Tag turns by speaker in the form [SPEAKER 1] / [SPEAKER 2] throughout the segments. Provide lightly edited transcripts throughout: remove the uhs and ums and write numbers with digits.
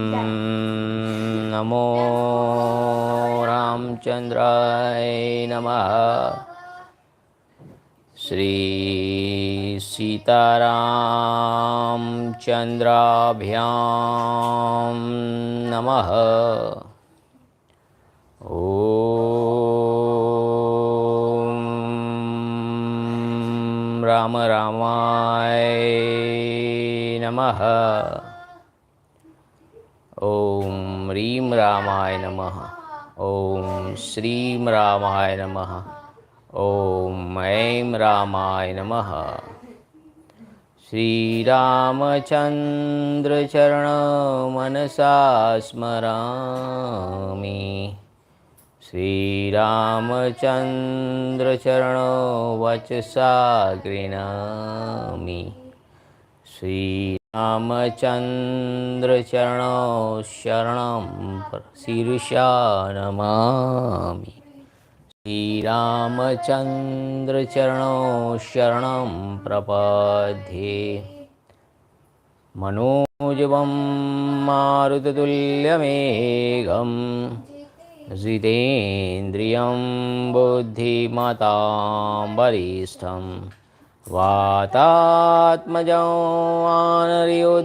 [SPEAKER 1] नमो रामचंद्राय नमः। श्री सीतारामचंद्राभ्यां नमः। ओम राम रामाय नमः। ओम ह्रीं रामाय नमः। ओम श्रीं रामाय नमः। ओम ऐं रामाय नमः। श्रीरामचंद्र चरण मनसा स्मरामि। श्रीरामचंद्र चरण वचसा गृह्णामि। श्रीरामचंद्र चरणौ शरणं शीर्षा नमामि। श्रीरामचंद्र चरणौ शरणं प्रपद्ये। मनोजवं मारुततुल्यवेगं जितेन्द्रियं बुद्धिमतां वरिष्ठं वातात्मजं वानरयोद्धमुख्यं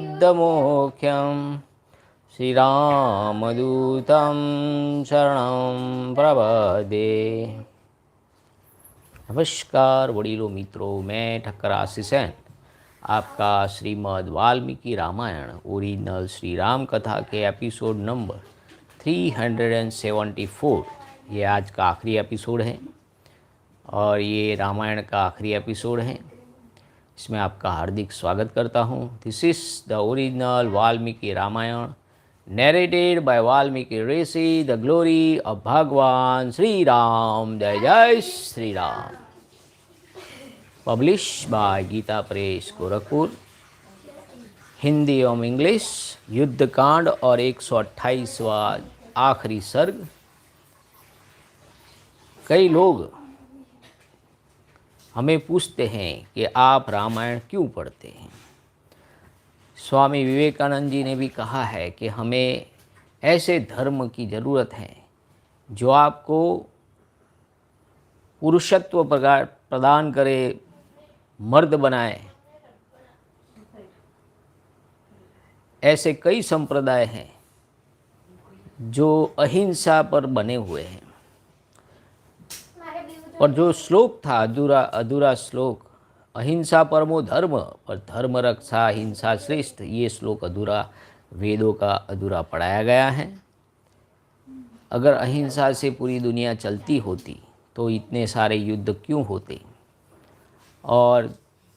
[SPEAKER 1] श्रीरामदूतं शरणं प्रपद्ये। नमस्कार वडीलों मित्रों, मैं ठक्कर आशीष आपका श्रीमद् वाल्मीकि रामायण ओरिजिनल श्री राम कथा के एपिसोड नंबर 374, ये आज का आखिरी एपिसोड है और ये रामायण का आखिरी एपिसोड है। इसमें आपका हार्दिक स्वागत करता हूँ। This is the original Valmiki Ramayana narrated by Valmiki Rishi, the glory of Bhagwan Sri Ram. Jai Jai Sri Ram. Published by Gita press Gorakhpur, Hindi एवं इंग्लिश। युद्धकांड और 128वां आखिरी सर्ग। कई लोग हमें पूछते हैं कि आप रामायण क्यों पढ़ते हैं। स्वामी विवेकानंद जी ने भी कहा है कि हमें ऐसे धर्म की ज़रूरत है जो आपको पुरुषत्व प्रदान करे, मर्द बनाए। ऐसे कई संप्रदाय हैं जो अहिंसा पर बने हुए हैं। और जो श्लोक था अधूरा श्लोक, अहिंसा परमो धर्म और धर्म रक्षा हिंसा श्रेष्ठ, ये श्लोक अधूरा, वेदों का अधूरा पढ़ाया गया है। अगर अहिंसा से पूरी दुनिया चलती होती तो इतने सारे युद्ध क्यों होते। और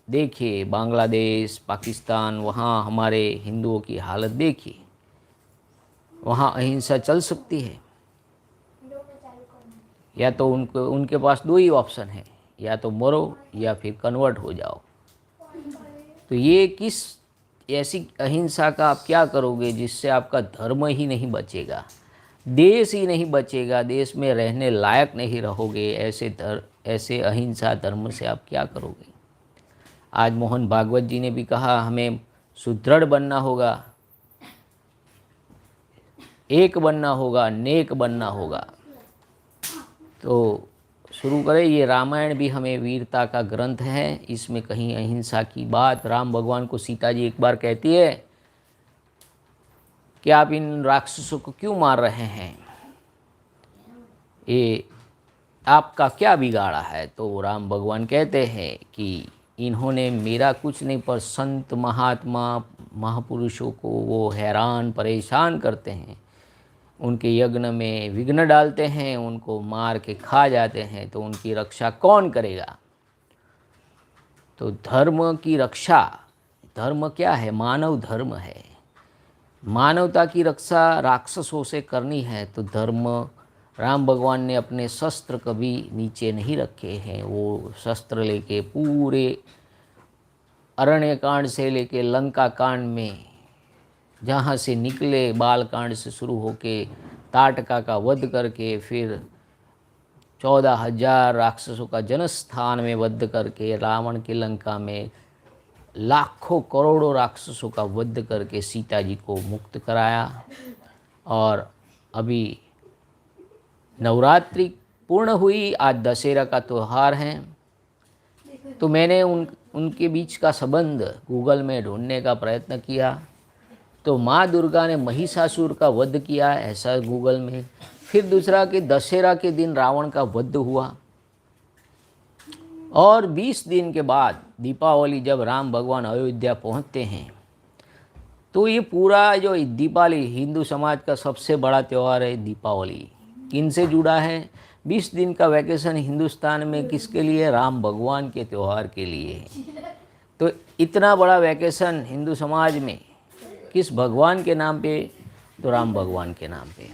[SPEAKER 1] देखिए बांग्लादेश, पाकिस्तान, वहाँ हमारे हिंदुओं की हालत देखिए। वहाँ अहिंसा चल सकती है? या तो उनके पास दो ही ऑप्शन है, या तो मरो या फिर कन्वर्ट हो जाओ। तो ये किस ऐसी अहिंसा का आप क्या करोगे जिससे आपका धर्म ही नहीं बचेगा, देश ही नहीं बचेगा, देश में रहने लायक नहीं रहोगे। ऐसे अहिंसा धर्म से आप क्या करोगे। आज मोहन भागवत जी ने भी कहा हमें सुदृढ़ बनना होगा, एक बनना होगा, नेक बनना होगा। तो शुरू करें। ये रामायण भी हमें वीरता का ग्रंथ है, इसमें कहीं अहिंसा की बात। राम भगवान को सीता जी एक बार कहती है कि आप इन राक्षसों को क्यों मार रहे हैं, ये आपका क्या बिगाड़ा है। तो राम भगवान कहते हैं कि इन्होंने मेरा कुछ नहीं, पर संत महात्मा महापुरुषों को वो हैरान परेशान करते हैं, उनके यज्ञ में विघ्न डालते हैं, उनको मार के खा जाते हैं, तो उनकी रक्षा कौन करेगा। तो धर्म की रक्षा, धर्म क्या है, मानव धर्म है। मानवता की रक्षा राक्षसों से करनी है तो धर्म, राम भगवान ने अपने शस्त्र कभी नीचे नहीं रखे हैं। वो शस्त्र लेके पूरे अरण्य कांड से लेके लंका कांड में, जहाँ से निकले बालकांड से शुरू होके ताटका का वध करके, फिर 14,000 राक्षसों का जनस्थान में वध करके रावण की लंका में लाखों करोड़ों राक्षसों का वध करके सीता जी को मुक्त कराया। और अभी नवरात्रि पूर्ण हुई, आज दशहरा का त्यौहार है। तो मैंने उनके बीच का संबंध गूगल में ढूंढने का प्रयत्न किया, तो माँ दुर्गा ने महिषासुर का वध किया ऐसा गूगल में। फिर दूसरा कि दशहरा के दिन रावण का वध हुआ, और 20 दिन के बाद दीपावली जब राम भगवान अयोध्या पहुँचते हैं, तो ये पूरा जो दीपावली हिंदू समाज का सबसे बड़ा त्यौहार है। दीपावली किन से जुड़ा है? 20 दिन का वैकेशन हिंदुस्तान में किसके लिए? राम भगवान के त्यौहार के लिए है। तो इतना बड़ा वैकेशन हिंदू समाज में किस भगवान के नाम पे? तो राम भगवान के नाम पे।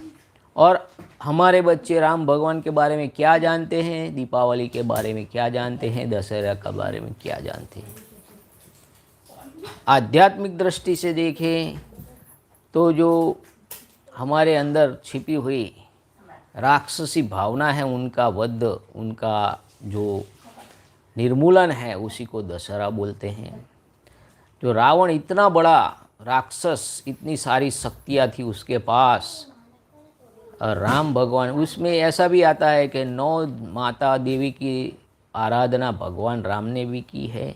[SPEAKER 1] और हमारे बच्चे राम भगवान के बारे में क्या जानते हैं? दीपावली के बारे में क्या जानते हैं? दशहरा के बारे में क्या जानते हैं? आध्यात्मिक दृष्टि से देखें तो जो हमारे अंदर छिपी हुई राक्षसी भावना है, उनका वध, उनका जो निर्मूलन है, उसी को दशहरा बोलते हैं। जो रावण इतना बड़ा राक्षस, इतनी सारी शक्तियाँ थी उसके पास, और राम भगवान, उसमें ऐसा भी आता है कि 9 माता देवी की आराधना भगवान राम ने भी की है।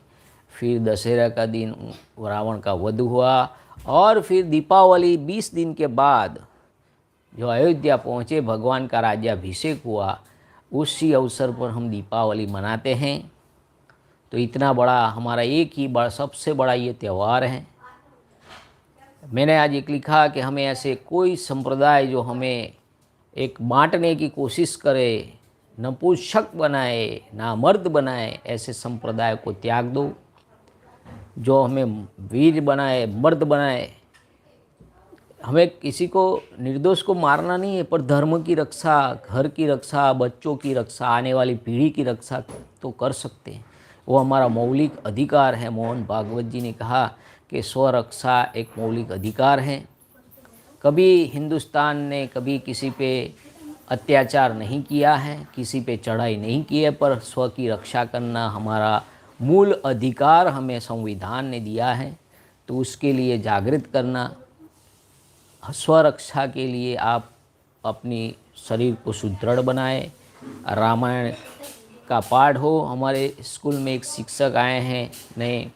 [SPEAKER 1] फिर दशहरा का दिन रावण का वध हुआ, और फिर दीपावली 20 दिन के बाद जो अयोध्या पहुँचे, भगवान का राज्याभिषेक हुआ, उसी अवसर पर हम दीपावली मनाते हैं। तो इतना बड़ा हमारा एक ही बड़ा सबसे बड़ा ये त्यौहार है। मैंने आज एक लिखा कि हमें ऐसे कोई संप्रदाय जो हमें एक बांटने की कोशिश करे, नपुंसक बनाए, नामर्द बनाए, ऐसे संप्रदाय को त्याग दो। जो हमें वीर बनाए, मर्द बनाए। हमें किसी को, निर्दोष को मारना नहीं है, पर धर्म की रक्षा, घर की रक्षा, बच्चों की रक्षा, आने वाली पीढ़ी की रक्षा तो कर सकते हैं। वो हमारा मौलिक अधिकार है। मोहन भागवत जी ने कहा कि स्वरक्षा एक मौलिक अधिकार है। कभी हिंदुस्तान ने कभी किसी पे अत्याचार नहीं किया है, किसी पे चढ़ाई नहीं की है, पर स्व की रक्षा करना हमारा मूल अधिकार हमें संविधान ने दिया है। तो उसके लिए जागृत करना, स्वरक्षा के लिए आप अपनी शरीर को सुदृढ़ बनाएं। रामायण का पाठ हो। हमारे स्कूल में एक शिक्षक आए हैं नए,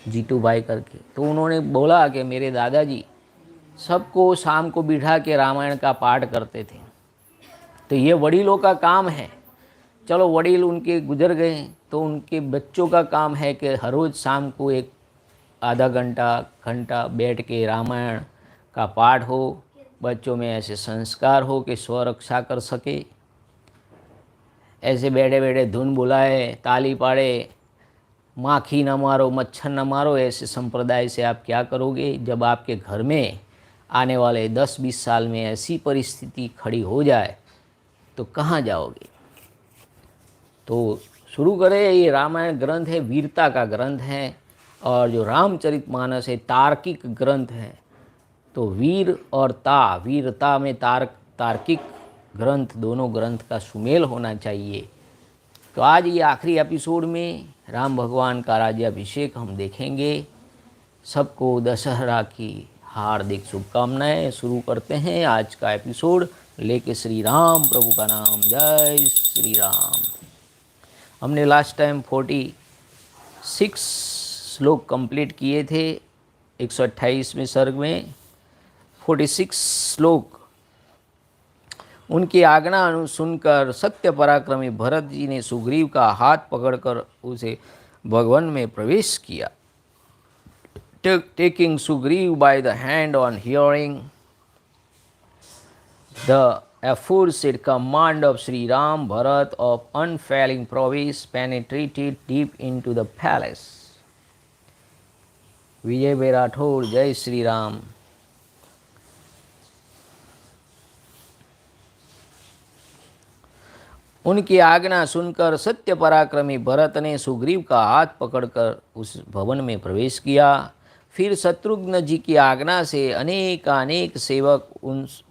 [SPEAKER 1] जीतू भाई करके, तो उन्होंने बोला कि मेरे दादाजी सबको शाम को बिठा के रामायण का पाठ करते थे। तो ये वडीलों का काम है। चलो वडील उनके गुजर गए, तो उनके बच्चों का काम है कि हर रोज़ शाम को एक आधा घंटा बैठ के रामायण का पाठ हो, बच्चों में ऐसे संस्कार हो कि स्वरक्षा कर सके। ऐसे बैठे बैठे धुन बुलाए, ताली पाड़े, माखी न मारो, मच्छर न मारो, ऐसे संप्रदाय से आप क्या करोगे? जब आपके घर में आने वाले 10-20 साल में ऐसी परिस्थिति खड़ी हो जाए तो कहाँ जाओगे? तो शुरू करें। ये रामायण ग्रंथ है, वीरता का ग्रंथ है, और जो रामचरितमानस है तार्किक ग्रंथ है। तो वीर और वीरता में तार्किक ग्रंथ, दोनों ग्रंथ का सुमेल होना चाहिए। तो आज ये आखिरी एपिसोड में राम भगवान का राज्याभिषेक हम देखेंगे। सबको दशहरा की हार्दिक शुभकामनाएं। शुरू करते हैं आज का एपिसोड लेके श्री राम प्रभु का नाम। जय श्री राम। हमने लास्ट टाइम 46 श्लोक कंप्लीट किए थे 128वें सर्ग में। 46 श्लोक उनकी आज्ञा सुनकर सत्य पराक्रमी भरत जी ने सुग्रीव का हाथ पकड़कर उसे भवन में प्रवेश किया। Taking Sugriv by the hand on hearing the aforesaid command of Sri Ram, Bharat of unfailing prowess penetrated deep into the palace. विजय बेराठौर, जय श्री राम। उनकी आज्ञा सुनकर सत्य पराक्रमी भरत ने सुग्रीव का हाथ पकड़कर उस भवन में प्रवेश किया। फिर शत्रुघ्न जी की आज्ञा से अनेक सेवक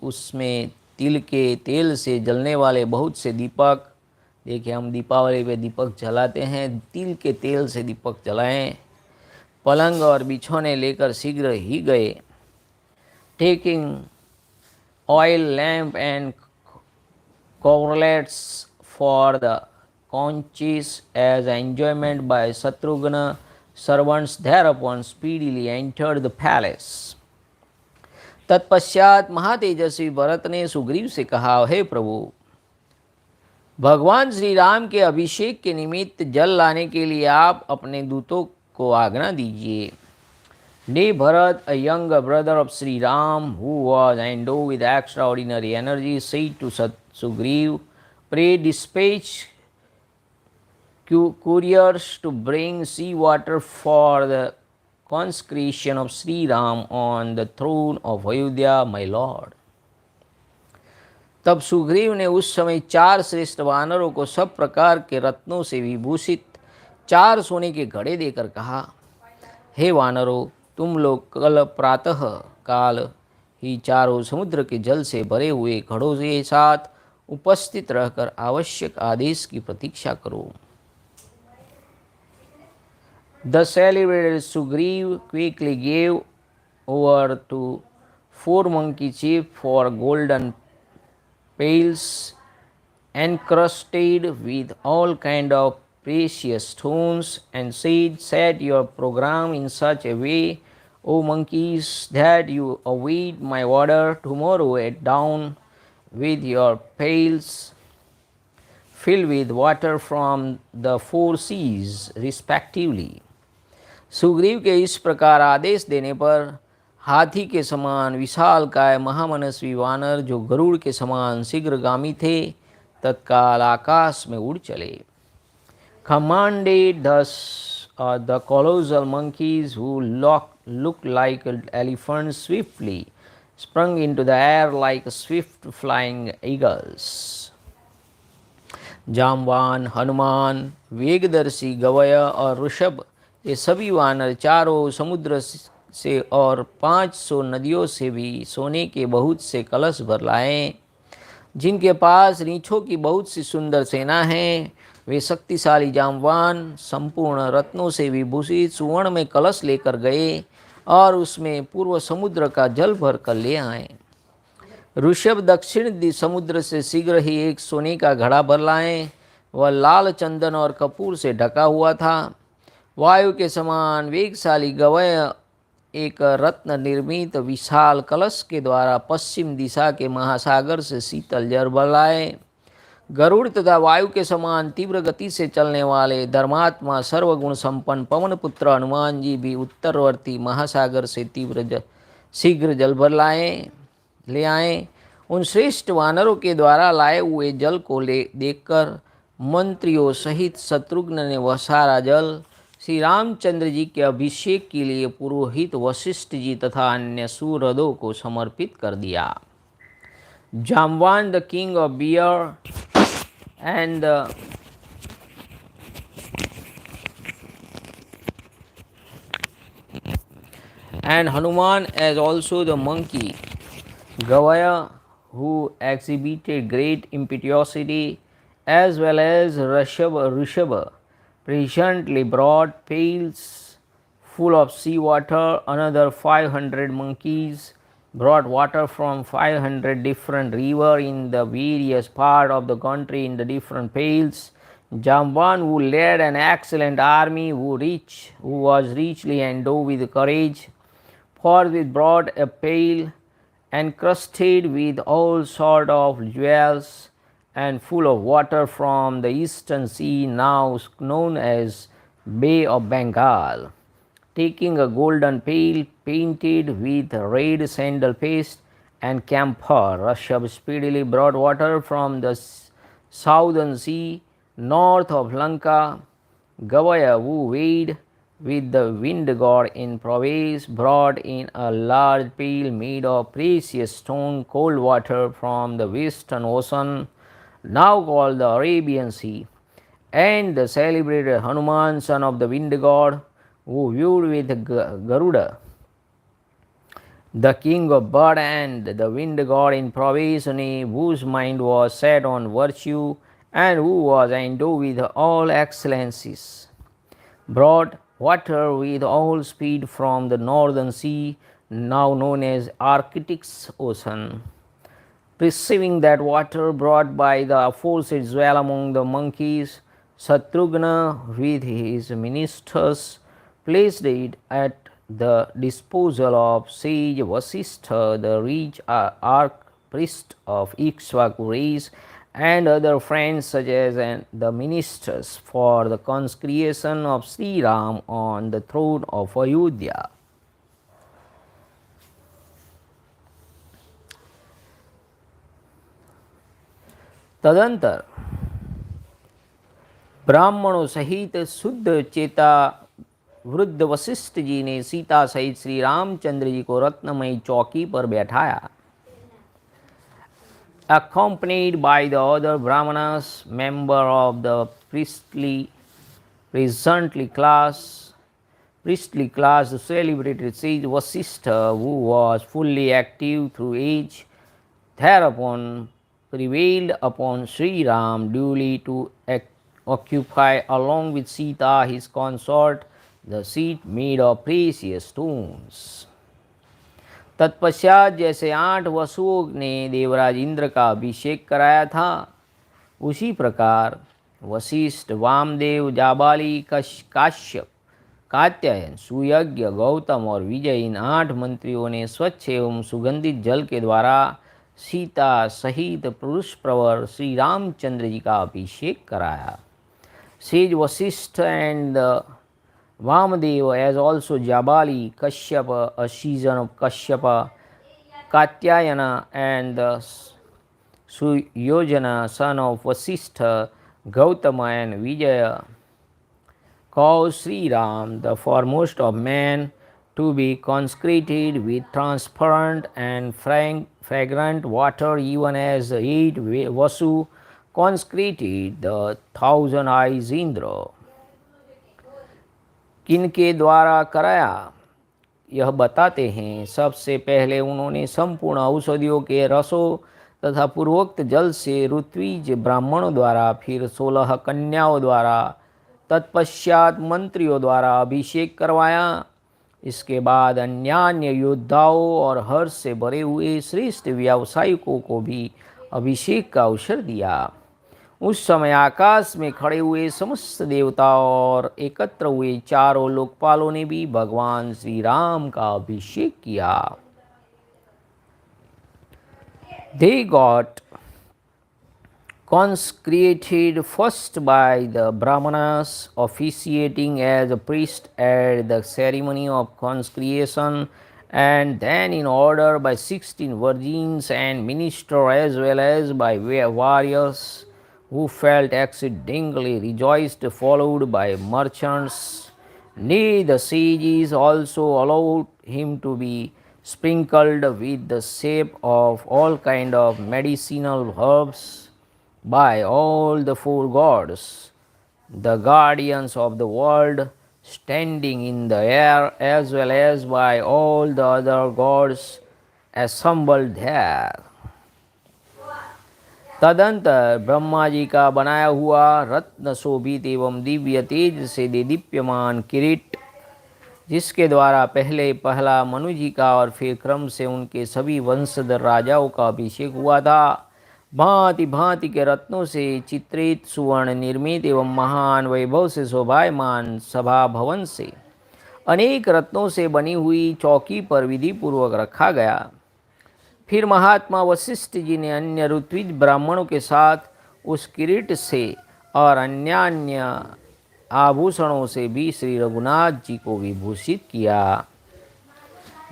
[SPEAKER 1] उसमें तिल के तेल से जलने वाले बहुत से दीपक, देखिए हम दीपावली पे दीपक जलाते हैं, तिल के तेल से दीपक जलाएं, पलंग और बिछौने लेकर शीघ्र ही गए। Taking oil lamp and coverlets for the conches as enjoyment by Shatrugna, servants thereupon speedily entered the palace. तत्पश्चात महातेजस्वी भरत ने सुग्रीव से कहा, हे प्रभु, भगवान श्री राम के अभिषेक के निमित्त जल लाने के लिए आप अपने दूतों को आज्ञा दीजिए। Nay, Bharat, a younger brother of Sri Ram, who was endowed with extraordinary energy, said to Sugriv, pray dispatch couriers to bring sea water for the consecration of Sri Ram on the throne of Ayodhya, my lord. तब सुग्रीव ने उस समय 4 श्रेष्ठ वानरों को सब प्रकार के रत्नों से विभूषित 4 सोने के घड़े देकर कहा, हे वानरों, तुम लोग कल प्रातः काल ही चारों समुद्र के जल से भरे हुए घड़ों के साथ उपस्थित रहकर आवश्यक आदेश की प्रतीक्षा करो। The celebrated Sugriv quickly gave over to 4 monkey chief for golden pails encrusted with all kind of precious stones, and said, set your program in such a way, O monkeys, that you await my order tomorrow at dawn with your pails filled with water from the 4 seas respectively. Sugriva के इस प्रकार आदेश देने पर हाथी के समान विशालकाय महामनस्वी वानर, जो गरुड़ के समान शीघ्रगामी थे, तत्काल आकाश में उड़ चले। Commanded thus, the colossal monkeys, who looked like elephants, swiftly sprung into the air like swift flying eagles. Jambavan, Hanuman, वेगदर्शी गवय और ऋषभ, ये सभी वानर चारों समुद्र से और 500 नदियों से भी सोने के बहुत से कलश भर लाए। जिनके पास रीछों की बहुत सी सुंदर सेना है, वे शक्तिशाली जामवान संपूर्ण रत्नों से विभूषित सुवर्ण में कलश लेकर गए और उसमें पूर्व समुद्र का जल भर कर ले आए। ऋषभ दक्षिण समुद्र से शीघ्र ही एक सोने का घड़ा भर लाए। वह लाल चंदन और कपूर से ढका हुआ था। वायु के समान वेगशाली गवय एक रत्न निर्मित विशाल कलश के द्वारा पश्चिम दिशा के महासागर से शीतल जल भर लाए। गरुड़ तथा वायु के समान तीव्र गति से चलने वाले धर्मात्मा सर्वगुण संपन्न पवन पुत्र हनुमान जी भी उत्तरवर्ती महासागर से शीघ्र जल भर ले आए। उन श्रेष्ठ वानरों के द्वारा लाए हुए जल को देखकर मंत्रियों सहित शत्रुघ्न ने वह सारा जल श्री रामचंद्र जी के अभिषेक के लिए पुरोहित वशिष्ठ जी तथा अन्य सुहृदों को समर्पित कर दिया। Jamvan, the king of bear, and Hanuman, as also the monkey Gavaya, who exhibited great impetuosity, as well as Rishabha, presently brought pails full of sea water. Another 500 monkeys brought water from 500 different rivers in the various parts of the country in the different pails. Jamban, who led an excellent army, who was richly endowed with courage, forthwith brought a pail encrusted with all sort of jewels and full of water from the eastern sea, now known as Bay of Bengal. Taking a golden pail painted with red sandal paste and camphor, Rishabh speedily brought water from the southern sea, north of Lanka. Gavaya, who weighed with the wind god in prowess, brought in a large pail made of precious stone cold water from the western ocean, now called the Arabian Sea. And the celebrated Hanuman, son of the wind god, who viewed with Garuda, the king of bird and the wind god in prowess, whose mind was set on virtue and who was endowed with all excellencies, brought water with all speed from the northern sea, now known as Arctic Ocean. Perceiving that water brought by the aforesaid dwell among the monkeys, Shatrughna with his ministers placed it at the disposal of sage Vasishtha, the rich arch-priest of Ikshvaku race, and other friends such as the ministers for the consecration of Sri Ram on the throne of Ayodhya. तदंतर ब्राह्मणों सहित शुद्ध चेता वृद्ध वशिष्ठ जी ने सीता सहित श्री रामचंद्र जी को रत्नमयी चौकी पर बैठाया. Accompanied by the other brahmanas, member of the priestly class, the celebrated sage Vasishtha, who was fully active through age, thereupon prevailed upon Sri Ram duly to occupy along with Sita his consort the seat made of precious stones. तत्पश्चात जैसे 8 वसुओं ने देवराज इंद्र का अभिषेक कराया था, उसी प्रकार वशिष्ठ, वामदेव, जाबाली, काश्यप, कात्यायन, सुयज्ञ, गौतम और विजय इन 8 मंत्रियों ने स्वच्छ एवं सुगंधित जल के द्वारा सीता सहित पुरुष प्रवर श्री रामचंद्र जी का अभिषेक कराया. Sage Vasishtha and Vamadev, as also Jabali, Kashyapa, a season of Kashyapa, Katyayana, and Suyojana, son of Vasishtha, Gautama, and Vijaya, caused Sri Ram, the foremost of men, to be consecrated with transparent and fragrant water, even as the 8 Vasu consecrated the 1000 eyes Indra. किनके द्वारा कराया यह बताते हैं. सबसे पहले उन्होंने संपूर्ण औषधियों के रसों तथा पूर्वोक्त जल से ऋत्विज ब्राह्मणों द्वारा, फिर 16 कन्याओं द्वारा, तत्पश्चात मंत्रियों द्वारा अभिषेक करवाया. इसके बाद अन्यान्य योद्धाओं और हर्ष से भरे हुए श्रेष्ठ व्यावसायिकों को भी अभिषेक का अवसर दिया. उस समय आकाश में खड़े हुए समस्त देवता और एकत्र हुए चारों लोकपालों ने भी भगवान श्री राम का अभिषेक किया. They got consecrated first by the brahmanas officiating as a priest at the ceremony of consecration, and then in order by 16 virgins and ministers, as well as by warriors who felt exceedingly rejoiced, followed by merchants. Nay, the sages also allowed him to be sprinkled with the sap of all kind of medicinal herbs by all the 4 gods, the guardians of the world, standing in the air, as well as by all the other gods assembled there. तदंतर ब्रह्मा जी का बनाया हुआ रत्न शोभित एवं दिव्य तेज से दीप्यमान किरीट, जिसके द्वारा पहला मनु जी का और फिर क्रम से उनके सभी वंशधर राजाओं का अभिषेक हुआ था, भांति भांति के रत्नों से चित्रित, सुवर्ण निर्मित एवं महान वैभव से शोभायमान सभा भवन से अनेक रत्नों से बनी हुई चौकी पर विधि पूर्वक रखा गया. फिर महात्मा वशिष्ठ जी ने अन्य ऋत्विज ब्राह्मणों के साथ उस किरीट से और अन्य आभूषणों से भी श्री रघुनाथ जी को विभूषित किया.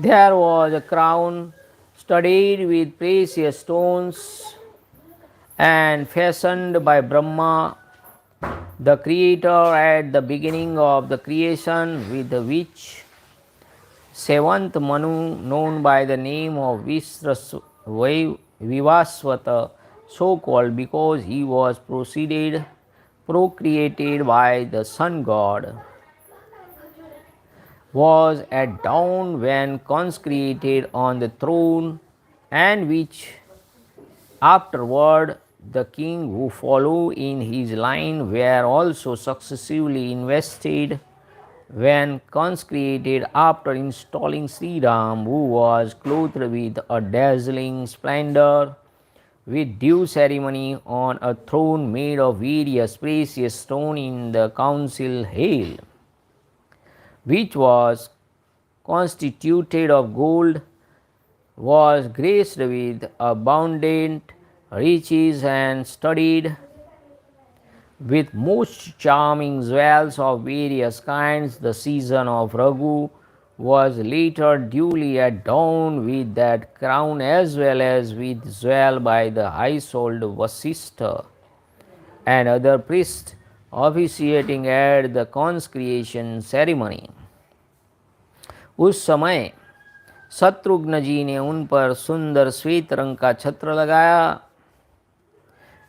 [SPEAKER 1] There was a crown studded with precious stones and fashioned by Brahma, the Creator, at the beginning of the creation, with which 7th Manu, known by the name of Vivaswata, so called because he was procreated by the sun god, was at dawn when consecrated on the throne, and which afterward the king who followed in his line were also successively invested when consecrated after installing Sri Ram, who was clothed with a dazzling splendor, with due ceremony on a throne made of various precious stones in the council hall, which was constituted of gold, was graced with abundant riches and studded with most charming jewels of various kinds. The season of Raghu was later duly adorned with that crown as well as with jewel by the high-souled Vasishtha and other priests officiating at the consecration ceremony. उस समय शत्रुघ्न जी ने उन पर सुंदर श्वेत रंग का छत्र लगाया।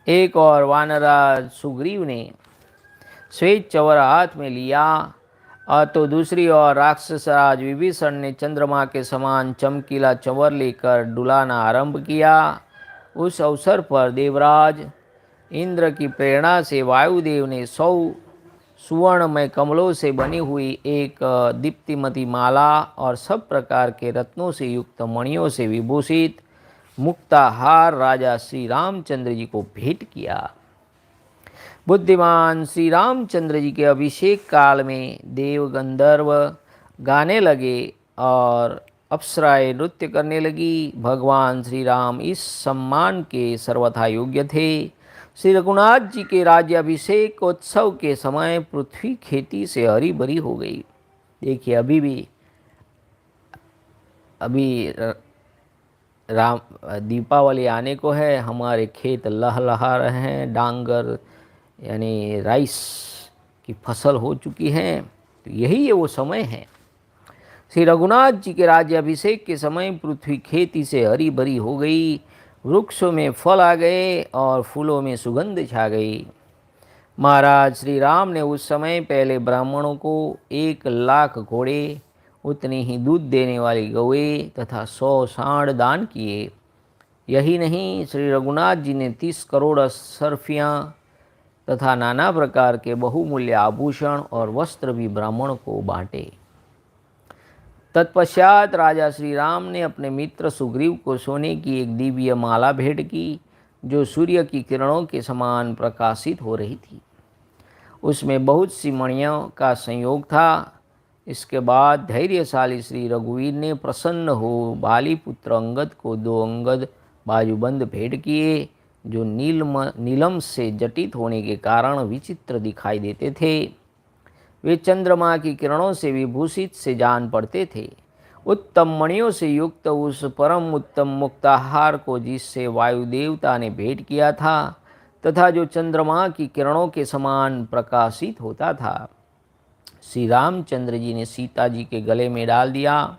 [SPEAKER 1] एक और वानराज सुग्रीव ने श्वेत चवर हाथ में लिया और तो दूसरी ओर राक्षसराज विभीषण ने चंद्रमा के समान चमकीला चंवर लेकर डुलाना आरंभ किया। उस अवसर पर देवराज इंद्र की प्रेरणा से वायुदेव ने 100 सुवर्णमय कमलों से बनी हुई एक दीप्तिमती माला और सब प्रकार के रत्नों से युक्त मणियों से विभूषित मुक्ताहार राजा श्री रामचंद्र जी को भेंट किया। बुद्धिमान श्री रामचंद्र जी के अभिषेक काल में देव गंधर्व गाने लगे और अप्सराएं नृत्य करने लगी। भगवान श्री राम इस सम्मान के सर्वथा योग्य थे। श्री रघुनाथ जी के राज्याभिषेक उत्सव के समय पृथ्वी खेती से हरी भरी हो गई। देखिए अभी राम दीपावली आने को है, हमारे खेत लहलहा रहे हैं, डांगर यानी राइस की फसल हो चुकी है। तो यही ये वो समय है। श्री रघुनाथ जी के राज्याभिषेक के समय पृथ्वी खेती से हरी भरी हो गई, वृक्षों में फल आ गए और फूलों में सुगंध छा गई। महाराज श्री राम ने उस समय पहले ब्राह्मणों को 1 लाख घोड़े, उतनी ही दूध देने वाली गौएं तथा 100 सांड दान किए। यही नहीं, श्री रघुनाथ जी ने 30 करोड़ सर्फियाँ तथा नाना प्रकार के बहुमूल्य आभूषण और वस्त्र भी ब्राह्मणों को बांटे। तत्पश्चात राजा श्री राम ने अपने मित्र सुग्रीव को सोने की एक दिव्य माला भेंट की, जो सूर्य की किरणों के समान प्रकाशित हो रही थी। उसमें बहुत सी मणियों का संयोग था। इसके बाद धैर्यशाली श्री रघुवीर ने प्रसन्न हो बाली पुत्र अंगद को 2 अंगद बाजूबंद भेंट किए, जो नीलम से जटित होने के कारण विचित्र दिखाई देते थे। वे चंद्रमा की किरणों से विभूषित से जान पड़ते थे। उत्तम मणियों से युक्त उस परम उत्तम मुक्ताहार को जिससे वायु देवता ने भेंट किया था तथा जो चंद्रमा की किरणों के समान प्रकाशित होता था, श्री रामचंद्र जी ने सीता जी के गले में डाल दिया।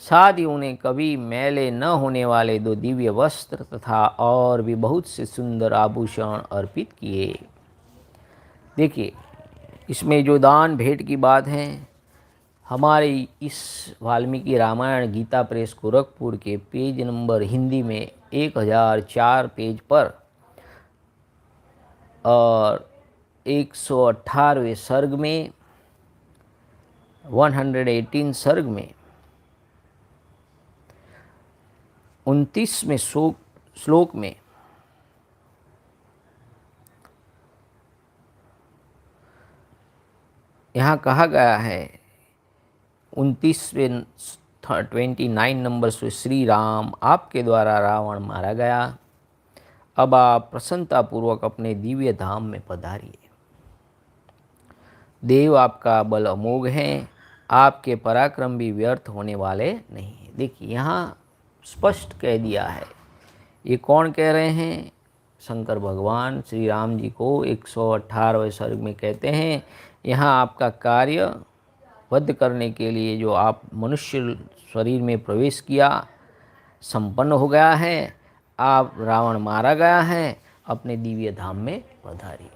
[SPEAKER 1] साथ ही उन्हें कभी मैले न होने वाले 2 दिव्य वस्त्र तथा और भी बहुत से सुंदर आभूषण अर्पित किए। देखिए, इसमें जो दान भेंट की बात है, हमारे इस वाल्मीकि रामायण गीता प्रेस गोरखपुर के पेज नंबर हिंदी में 1004 पेज पर और 118वें सर्ग में 118 सर्ग में 29वें श्लोक में यहाँ कहा गया है 29 नंबर से, श्री राम आपके द्वारा रावण मारा गया। अब आप प्रसन्नतापूर्वक अपने दिव्य धाम में पधारिए। देव आपका बल अमोघ है, आपके पराक्रम भी व्यर्थ होने वाले नहीं हैं। देखिए, यहाँ स्पष्ट कह दिया है। ये कौन कह रहे हैं? शंकर भगवान श्री राम जी को 118वें सर्ग में कहते हैं, यहाँ आपका कार्य वध करने के लिए जो आप मनुष्य शरीर में प्रवेश किया संपन्न हो गया है। आप रावण मारा गया है, अपने दिव्य धाम में पधारिए।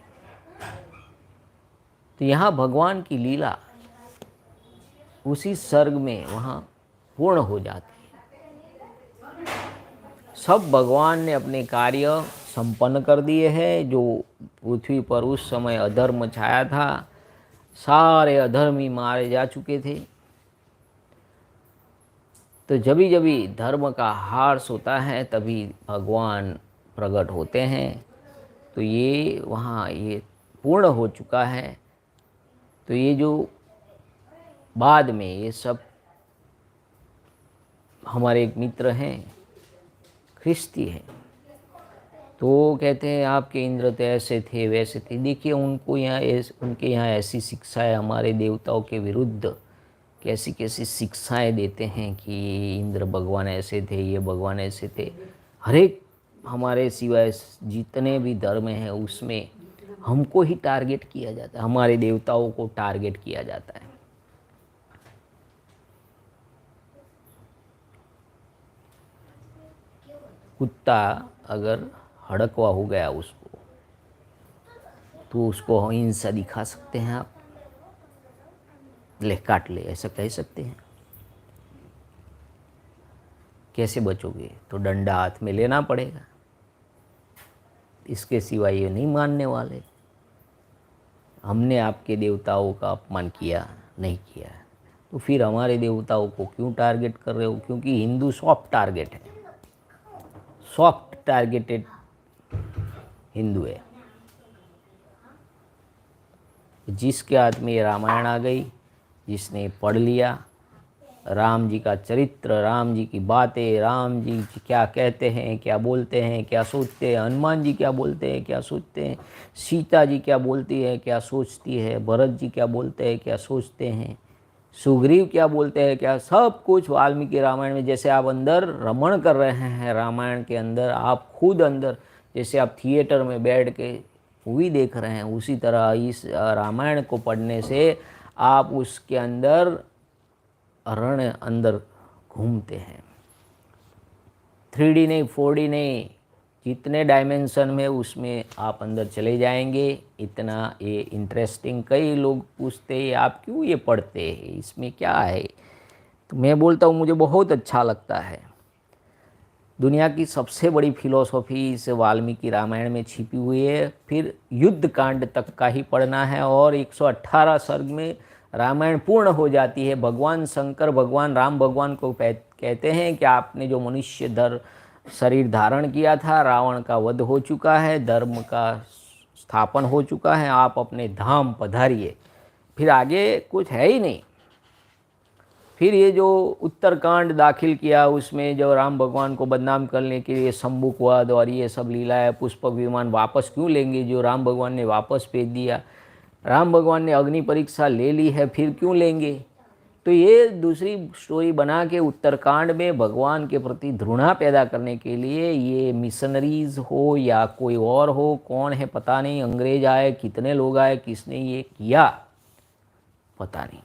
[SPEAKER 1] तो यहाँ भगवान की लीला उसी सर्ग में वहाँ पूर्ण हो जाती है। सब भगवान ने अपने कार्य संपन्न कर दिए हैं। जो पृथ्वी पर उस समय अधर्म छाया था, सारे अधर्मी मारे जा चुके थे। तो जभी जभी धर्म का हार्स होता है तभी भगवान प्रकट होते हैं। तो ये वहाँ ये पूर्ण हो चुका है। तो ये जो बाद में ये सब हमारे एक मित्र हैं, ख्रिस्ती हैं, तो कहते हैं आपके इंद्र तो ऐसे थे वैसे थे। देखिए उनको यहाँ उनके यहाँ ऐसी शिक्षाएं हमारे देवताओं के विरुद्ध कैसी कैसी शिक्षाएं देते हैं कि इंद्र भगवान ऐसे थे, ये भगवान ऐसे थे। हर एक हमारे सिवाय जितने भी धर्म हैं उसमें हमको ही टारगेट किया जाता है, हमारे देवताओं को टारगेट किया जाता है। कुत्ता अगर हड़कवा हो गया उसको, तो उसको हिंसा दिखा सकते हैं आप, ले काट ले ऐसा कह सकते हैं। कैसे बचोगे? तो डंडा हाथ में लेना पड़ेगा, इसके सिवा ये नहीं मानने वाले। हमने आपके देवताओं का अपमान किया नहीं किया, तो फिर हमारे देवताओं को क्यों टारगेट कर रहे हो? क्योंकि हिंदू सॉफ्ट टारगेट है, सॉफ्ट टारगेटेड हिंदू है। जिसके हाथ में ये रामायण आ गई, जिसने पढ़ लिया राम जी का चरित्र, राम जी की बातें, राम जी क्या कहते हैं, क्या बोलते हैं, क्या सोचते हैं, हनुमान जी क्या बोलते हैं, क्या सोचते हैं, सीता जी क्या बोलती है, क्या सोचती है, भरत जी क्या बोलते हैं, क्या सोचते हैं, सुग्रीव क्या बोलते हैं, क्या सब कुछ वाल्मीकि रामायण में। जैसे आप अंदर रमण कर रहे हैं रामायण के अंदर, आप खुद अंदर जैसे आप थिएटर में बैठ के मूवी देख रहे हैं, उसी तरह इस रामायण को पढ़ने से आप उसके अंदर रण अंदर घूमते हैं। 3D नहीं 4D नहीं, जितने डायमेंशन में उसमें आप अंदर चले जाएंगे। इतना ये इंटरेस्टिंग। कई लोग पूछते हैं आप क्यों ये पढ़ते हैं, इसमें क्या है? तो मैं बोलता हूँ मुझे बहुत अच्छा लगता है। दुनिया की सबसे बड़ी फिलॉसफी इस वाल्मीकि रामायण में छिपी हुई है। फिर युद्ध कांड तक का ही पढ़ना है और 118 सर्ग में रामायण पूर्ण हो जाती है। भगवान शंकर भगवान राम भगवान को कहते हैं कि आपने जो मनुष्य शरीर धारण किया था, रावण का वध हो चुका है, धर्म का स्थापन हो चुका है, आप अपने धाम पधारिए। फिर आगे कुछ है ही नहीं। फिर ये जो उत्तरकांड दाखिल किया उसमें जो राम भगवान को बदनाम करने के लिए शंभुकवध और ये सब लीला है, पुष्पक विमान वापस क्यों लेंगे जो राम भगवान ने वापस भेज दिया, राम भगवान ने अग्नि परीक्षा ले ली है फिर क्यों लेंगे। तो ये दूसरी स्टोरी बना के उत्तरकांड में भगवान के प्रति घृणा पैदा करने के लिए ये मिशनरीज हो या कोई और हो, कौन है पता नहीं, अंग्रेज आए, कितने लोग आए, किसने ये किया पता नहीं,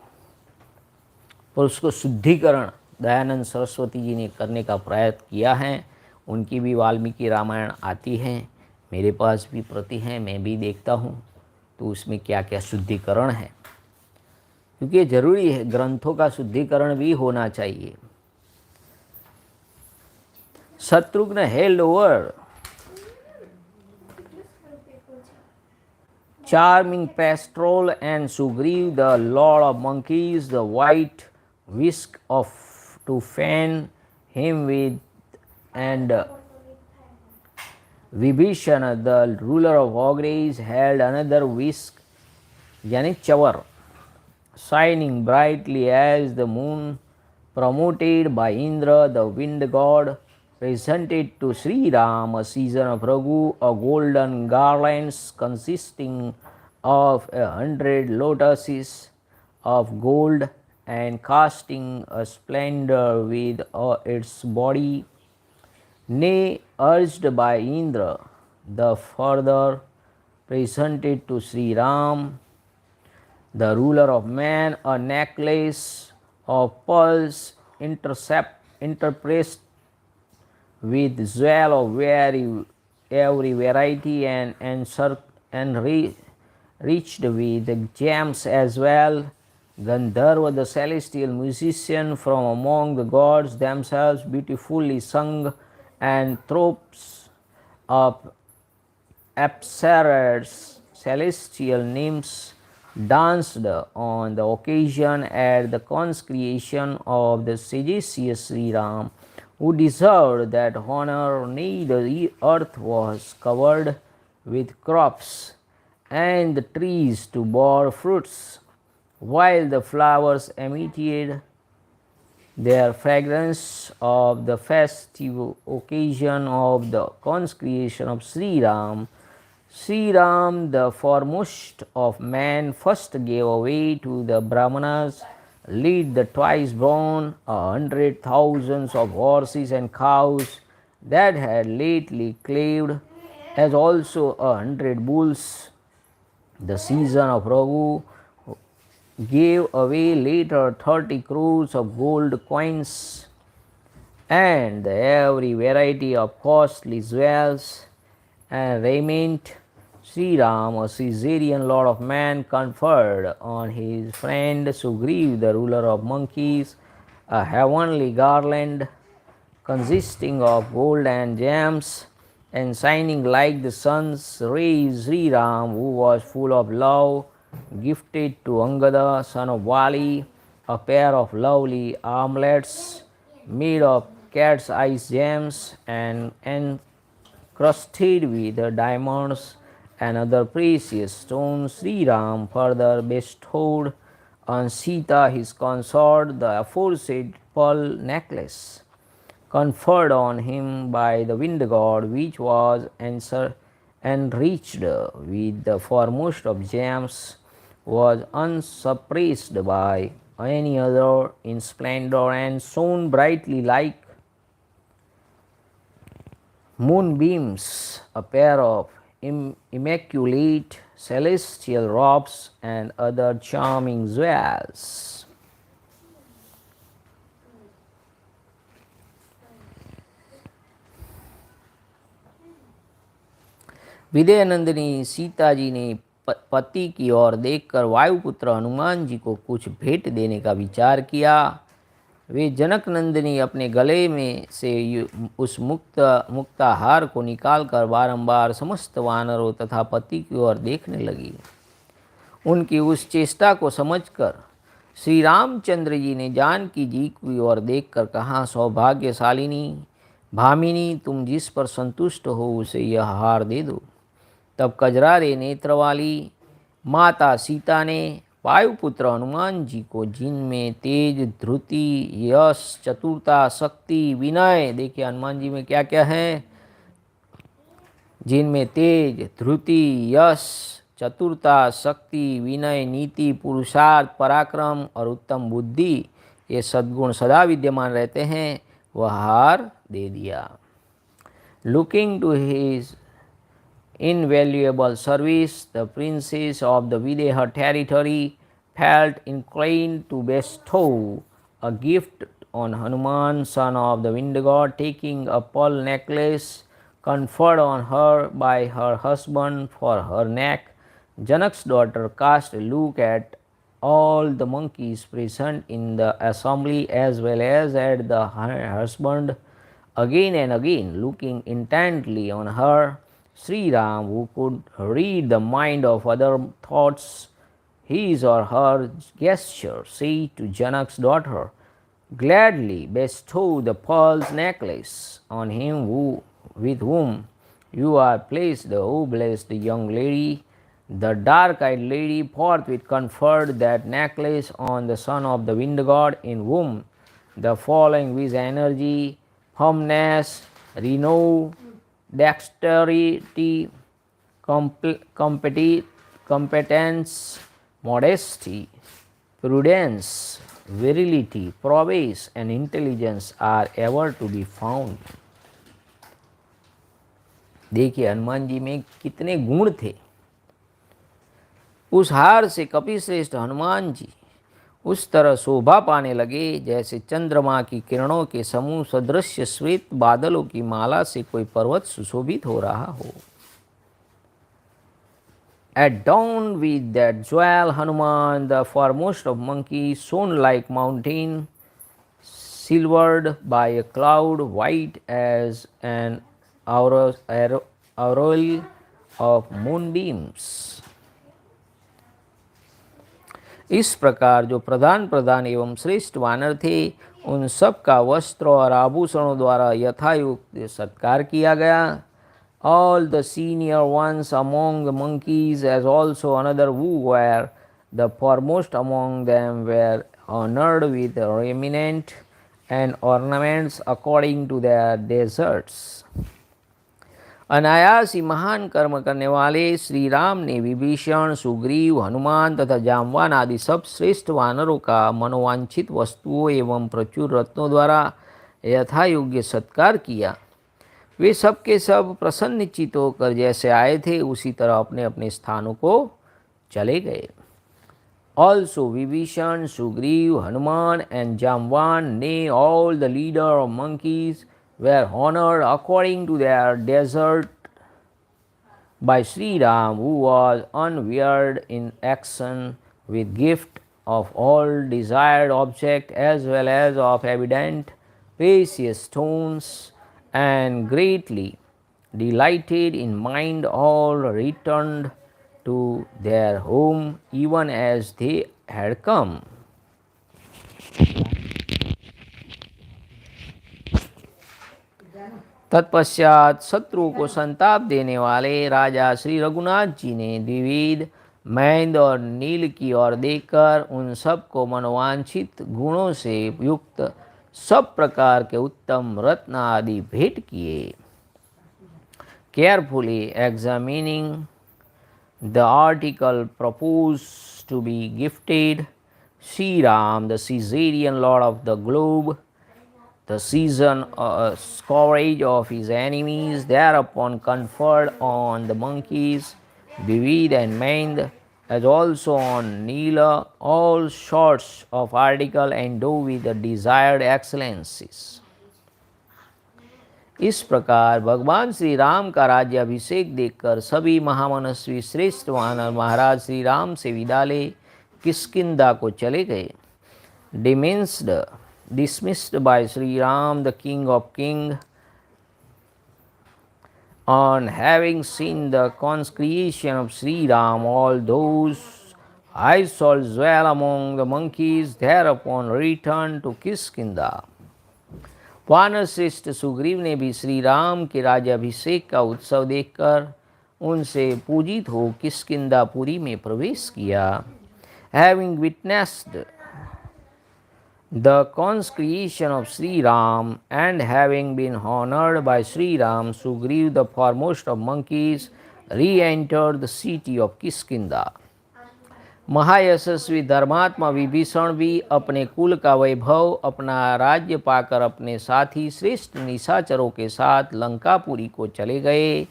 [SPEAKER 1] पर उसको शुद्धिकरण दयानंद सरस्वती जी ने करने का प्रयत्न किया है। उनकी भी वाल्मीकि रामायण आती है, मेरे पास भी प्रति हैं, मैं भी देखता हूँ तो उसमें क्या क्या शुद्धिकरण है, क्योंकि ये जरूरी है, ग्रंथों का शुद्धिकरण भी होना चाहिए। Shatrughna held over charming pastoral and Sugriv the lord of monkeys the white whisk of to fan him with, and Vibhishana the ruler of ogres held another whisk yani chavar shining brightly as the moon, promoted by Indra the wind god, presented to Sri Ram a season of Raghu a golden garlands consisting of 100 lotuses of gold and casting a splendor with its body. Nay, urged by Indra, the further presented to Sri Ram, the ruler of man, a necklace of pearls interpressed with jewel of every variety and reached with gems as well. Gandharva, the celestial musician from among the gods themselves, beautifully sung, and tropes of apsaras, celestial nymphs, danced on the occasion at the consecration of the sagacious Sri Ram, who deserved that honor. Neither the earth was covered with crops, and the trees to bear fruits, while the flowers emitted their fragrance of the festive occasion of the consecration of Sri Ram. Sri Ram, the foremost of men, first gave away to the Brahmanas, lead the twice born, 100,000 of horses and cows that had lately calved, as also 100 bulls. The season of Raghu gave away later 30 crores of gold coins and every variety of costly jewels and raiment. Sri Ram, a Caesarian lord of man, conferred on his friend Sugriv, the ruler of monkeys, a heavenly garland consisting of gold and gems and shining like the sun's rays. Sri Ram, who was full of love, gifted to Angada, son of Vali, a pair of lovely armlets made of cat's eyes gems and encrusted with diamonds and other precious stones. Sri Ram further bestowed on Sita, his consort, the aforesaid pearl necklace conferred on him by the wind god, which was enriched with the foremost of gems, was unsuppressed by any other in splendor, and shone brightly like moonbeams, a pair of immaculate celestial robes and other charming jewels. विदयनंदिनी सीता जी ने पति की ओर देखकर वायुपुत्र हनुमान जी को कुछ भेंट देने का विचार किया। वे जनक नंदिनी अपने गले में से उस मुक्ताहार को निकालकर बारंबार समस्त वानरों तथा पति की ओर देखने लगी। उनकी उस चेष्टा को समझकर श्री रामचंद्र जी ने जानकी जी की ओर देखकर कहा, सौभाग्यशालिनी भामिनी, तुम जिस पर संतुष्ट हो उसे यह हार दे दो। तब कजरारे नेत्र वाली माता सीता ने वायुपुत्र हनुमान जी को, जिनमें तेज, धृति, यश, चतुरता, शक्ति, विनय, देखिए हनुमान जी में क्या क्या है, जिनमें तेज, धृति, यश, चतुरता, शक्ति, विनय, नीति, पुरुषार्थ, पराक्रम और उत्तम बुद्धि, ये सद्गुण सदा विद्यमान रहते हैं, वह हार दे दिया। Looking to his invaluable service, the princess of the Videha territory felt inclined to bestow a gift on Hanuman, son of the wind god, taking a pearl necklace conferred on her by her husband for her neck. Janak's daughter cast a look at all the monkeys present in the assembly as well as at the husband, again and again looking intently on her. Sri Ram, who could read the mind of other thoughts, his or her gesture, said to Janak's daughter, gladly bestow the pearl's necklace on him with whom you are pleased, O blessed young lady. The dark-eyed lady forthwith conferred that necklace on the son of the wind god, in whom the following with energy, firmness, renown, dexterity, competence, modesty, prudence, virility, prowess and intelligence are ever to be found. देखिए हनुमान जी में कितने गुण थे। उस हार से कपिश्रेष्ठ हनुमान जी उस तरह शोभा पाने लगे जैसे चंद्रमा की किरणों के समूह सदृश श्वेत बादलों की माला से कोई पर्वत सुशोभित हो रहा हो। At dawn with that jewel, Hanuman, the foremost of monkeys, shone like mountain, silvered by a cloud, white as an aureole of moonbeams. इस प्रकार जो प्रधान प्रधान एवं श्रेष्ठ वानर थे उन सब का वस्त्र और आभूषणों द्वारा यथायुक्त सत्कार किया गया। All the senior ones among the monkeys, as also another who were the foremost among them, were honored with raiment and ornaments according to their deserts. अनायास ही महान कर्म करने वाले श्री राम ने विभीषण, सुग्रीव, हनुमान तथा जामवान आदि सब श्रेष्ठ वानरों का मनोवांछित वस्तुओं एवं प्रचुर रत्नों द्वारा यथा योग्य सत्कार किया। वे सब के सब प्रसन्नचित होकर जैसे आए थे उसी तरह अपने अपने स्थानों को चले गए। Also Vibhishan, Sugriv, Hanuman and Jamvan, nay all the leader of monkeys were honored according to their desert by Sri Ram, who was unwearied in action with gift of all desired object as well as of evident precious stones, and greatly delighted in mind all returned to their home even as they had come. तत्पश्चात शत्रुओं को संताप देने वाले राजा श्री रघुनाथ जी ने द्विविध मैंद और नील की ओर देखकर उन सब को मनोवांछित गुणों से युक्त सब प्रकार के उत्तम रत्न आदि भेंट किए। Carefully examining the article proposed to be gifted, Sri Ram, the Caesarian lord of the globe, the season scourge of his enemies, thereupon conferred on the monkeys Vivid and Maind, as also on Neela, all sorts of article endowed with the desired excellencies. इस प्रकार भगवान श्री राम का राज्याभिषेक देखकर सभी महामनस्वी श्रेष्ठ वानर महाराज श्री राम से विदा ले किष्किंधा को चले गए। Dismissed by Sri Ram, the king of kings, on having seen the consecration of Sri Ram, all those high souls dwell among the monkeys, thereupon returned to Kiष्किंधा. वानर श्रेष्ठ सुग्रीव ने भी श्री राम के राज्याभिषेक का उत्सव देखकर उनसे पूजित हो किष्किंधापुरी में प्रवेश किया। Having witnessed the consecration of Sri Ram and having been honored by Sri Ram, Sugriv, the foremost of monkeys, re-entered the city of Kiष्किंधा. महायशस्वी धर्मात्मा विभीषण भी अपने कुल का वैभव अपना राज्य पाकर अपने साथी श्रेष्ठ निशाचरों के साथ लंकापुरी को चले गए।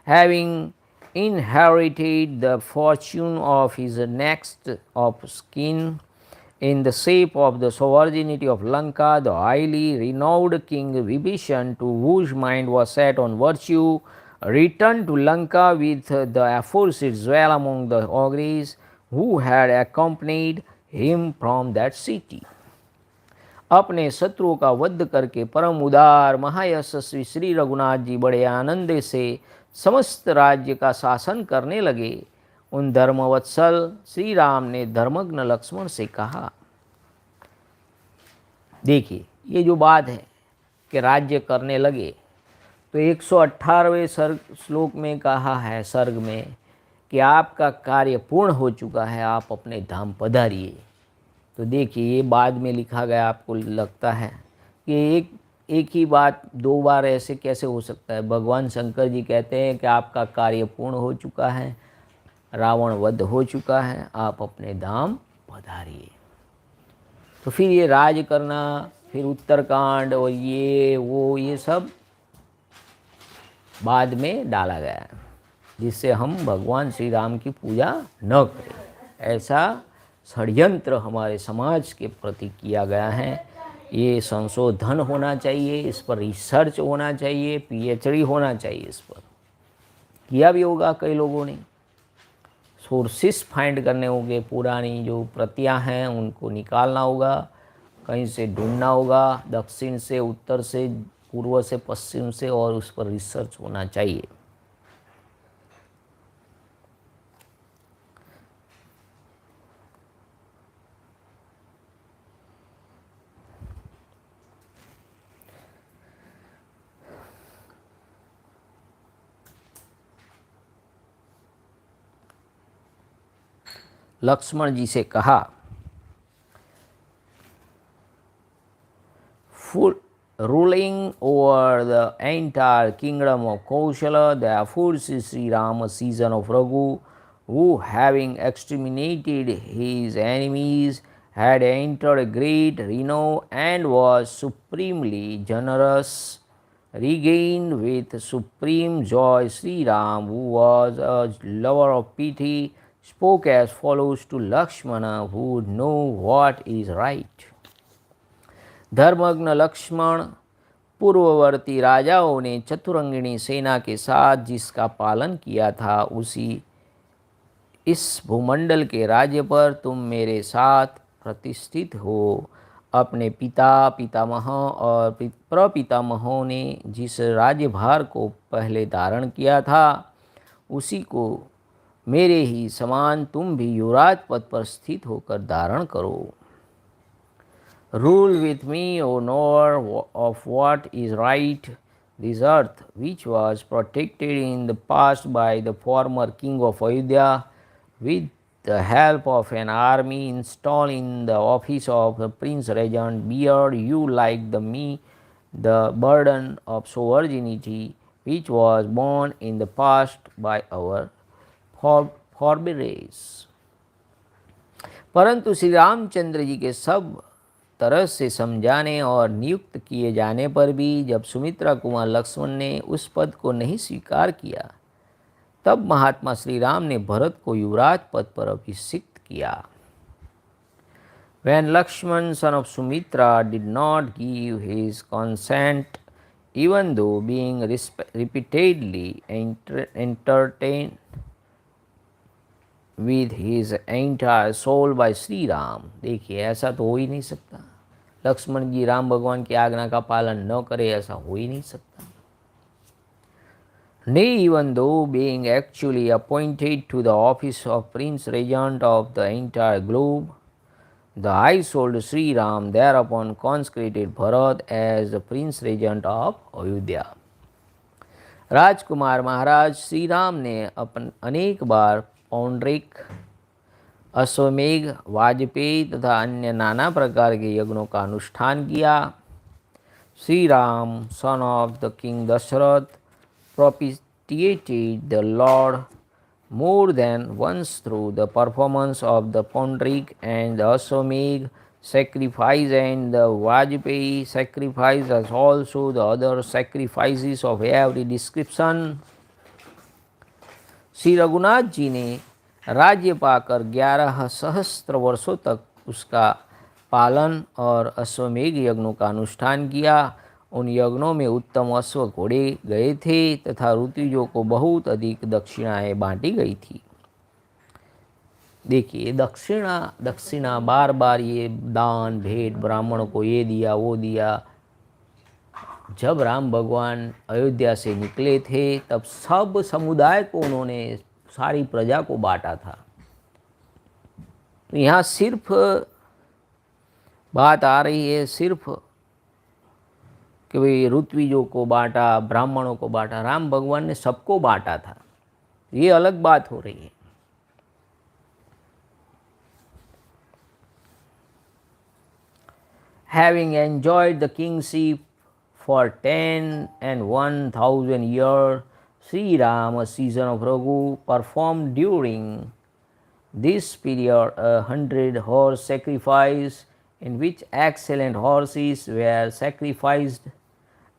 [SPEAKER 1] Having inherited the fortune of his next of kin in the shape of the sovereignty of Lanka, the highly renowned king Vibhishan, to whose mind was set on virtue, returned to Lanka with the aforesaid dwell among the ogres who had accompanied him from that city. अपने शत्रुओं का वध करके परम उदार महायशस्वी श्री रघुनाथ जी बड़े आनंद से समस्त राज्य का शासन करने लगे। उन धर्मवत्सल श्री राम ने धर्मज्ञ लक्ष्मण से कहा, देखिए ये जो बात है कि राज्य करने लगे, तो 118वें श्लोक में कहा है सर्ग में कि आपका कार्य पूर्ण हो चुका है, आप अपने धाम पधारिए। तो देखिए ये बाद में लिखा गया, आपको लगता है कि एक ही बात दो बार ऐसे कैसे हो सकता है। भगवान शंकर जी कहते हैं कि आपका कार्य पूर्ण हो चुका है, रावण वध हो चुका है, आप अपने धाम पधारिए। तो फिर ये राज करना, फिर उत्तरकांड और ये सब बाद में डाला गया है, जिससे हम भगवान श्री राम की पूजा न करें। ऐसा षड्यंत्र हमारे समाज के प्रति किया गया है। ये संशोधन होना चाहिए, इस पर रिसर्च होना चाहिए, पीएचडी होना चाहिए। इस पर किया भी होगा कई लोगों ने। सोर्सेस फाइंड करने होंगे, पुरानी जो प्रतियां हैं उनको निकालना होगा, कहीं से ढूंढना होगा, दक्षिण से, उत्तर से, पूर्व से, पश्चिम से, और उस पर रिसर्च होना चाहिए। लक्ष्मण जी से कहा, full ruling over the entire kingdom of Kaushala. Therefore, Sri Rama, season of Raghu, who having exterminated his enemies, had entered great renown and was supremely generous, regained with supreme joy. Sri Ram, who was a lover of pity, spoke as follows to Lakshmana, who would know what is right. धर्मग्न Lakshman पूर्ववर्ती राजाओं ने चतुरंगिणी सेना के साथ जिसका पालन किया था, उसी इस भूमंडल के राज्य पर तुम मेरे साथ प्रतिष्ठित हो। अपने पिता पितामह और प्रपितामहों ने जिस राज्यभार को पहले धारण किया था, उसी को मेरे ही समान तुम भी युवराज पद पर स्थित होकर धारण करो। Rule with me, O knower of what is right. This earth, which was protected in the past by the former king of Ayodhya, with the help of an army installed in the office of the prince regent, bear you like me the burden of sovereignty, which was borne in the past by our forebears. परंतु श्री रामचंद्र जी के सब तरह से समझाने और नियुक्त किए जाने पर भी जब सुमित्रा कुमार लक्ष्मण ने उस पद को नहीं स्वीकार किया, तब महात्मा श्री राम ने भरत को युवराज पद पर अभिषिक्त किया। When Lakshman, son of Sumitra, did not give his consent, even though being repeatedly entertained with his entire soul by Sri Ram, देखिए ऐसा तो हो ही नहीं सकता। लक्ष्मण जी राम भगवान की आज्ञा का पालन न करे, ऐसा हो ही नहीं सकता। Nay, even though being actually appointed to the office of Prince Regent of the entire globe, the high-souled Sri Ram thereupon consecrated Bharat as the Prince Regent of Ayodhya. राजकुमार महाराज श्री राम ने अपन अनेक बार पौंड्रिक, अश्वमेघ, वाजपेयी तथा अन्य नाना प्रकार के यज्ञों का अनुष्ठान किया। Shri Ram, son of the king Dasharatha, propitiated the Lord more than once through the performance of the Pondrik and the Ashwamedh sacrifice and the Vajpayee sacrifice, as also the other sacrifices of every description. Shri Raghunath ji ने राज्य पाकर 11 सहस्त्र वर्षों तक उसका पालन और अश्वमेघ यज्ञों का अनुष्ठान किया। उन यज्ञों में उत्तम अश्व घोड़े गए थे तथा ऋतुजों को बहुत अधिक दक्षिणाएं बांटी गई थी। देखिए दक्षिणा बार बार ये दान भेंट, ब्राह्मणों को ये दिया वो दिया। जब राम भगवान अयोध्या से निकले थे तब सब समुदाय को उन्होंने, सारी प्रजा को बांटा था। तो यहाँ सिर्फ बात आ रही है सिर्फ कि भाई ऋत्विजों को बांटा, ब्राह्मणों को बांटा। राम भगवान ने सबको बांटा था, ये अलग बात हो रही है। Having enjoyed the kingship for 10 and 1,000 years, Sri Ram, a season of Raghu, performed during this period 100 horse sacrifice, in which excellent horses were sacrificed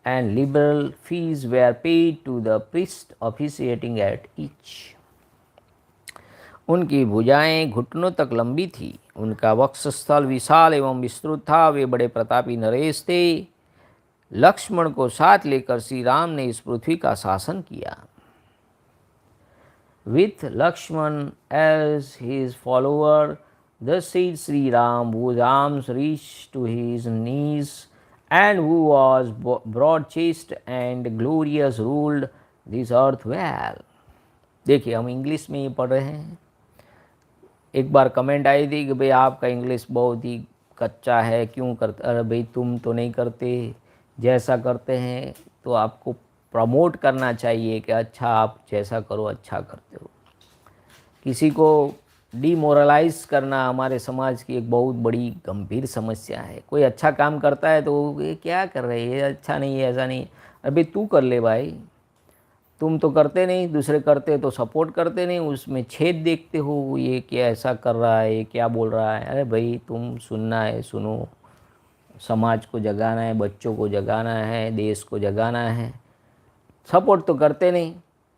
[SPEAKER 1] and liberal fees were paid to the priest officiating at each. उनकी भुजाएं घुटनों तक लंबी थी, उनका वक्षस्थल विशाल एवं विस्तृत था, वे बड़े प्रतापी नरेश थे। लक्ष्मण को साथ लेकर श्री राम ने इस पृथ्वी का शासन किया। With Lakshman as his follower, thus said Sri Ram, whose arms reached to his knees, and who was broad-chested and glorious, ruled this earth well. देखिए हम इंग्लिश में ही पढ़ रहे हैं। एक बार कमेंट आई थी कि भाई आपका इंग्लिश बहुत ही कच्चा है, क्यों करते? अरे भाई तुम तो नहीं करते, जैसा करते हैं तो आपको प्रमोट करना चाहिए कि अच्छा आप जैसा करो अच्छा करते हो। किसी को डीमोरलाइज करना हमारे समाज की एक बहुत बड़ी गंभीर समस्या है। कोई अच्छा काम करता है तो ये क्या कर रहे हैं, ये अच्छा नहीं है, ऐसा नहीं है। अभी तू कर ले भाई, तुम तो करते नहीं, दूसरे करते तो सपोर्ट करते नहीं, उसमें छेद देखते हो, ये क्या ऐसा कर रहा है, ये क्या बोल रहा है। अरे भाई तुम सुनना है सुनो, समाज को जगाना है, बच्चों को जगाना है, देश को जगाना है। सपोर्ट तो करते नहीं,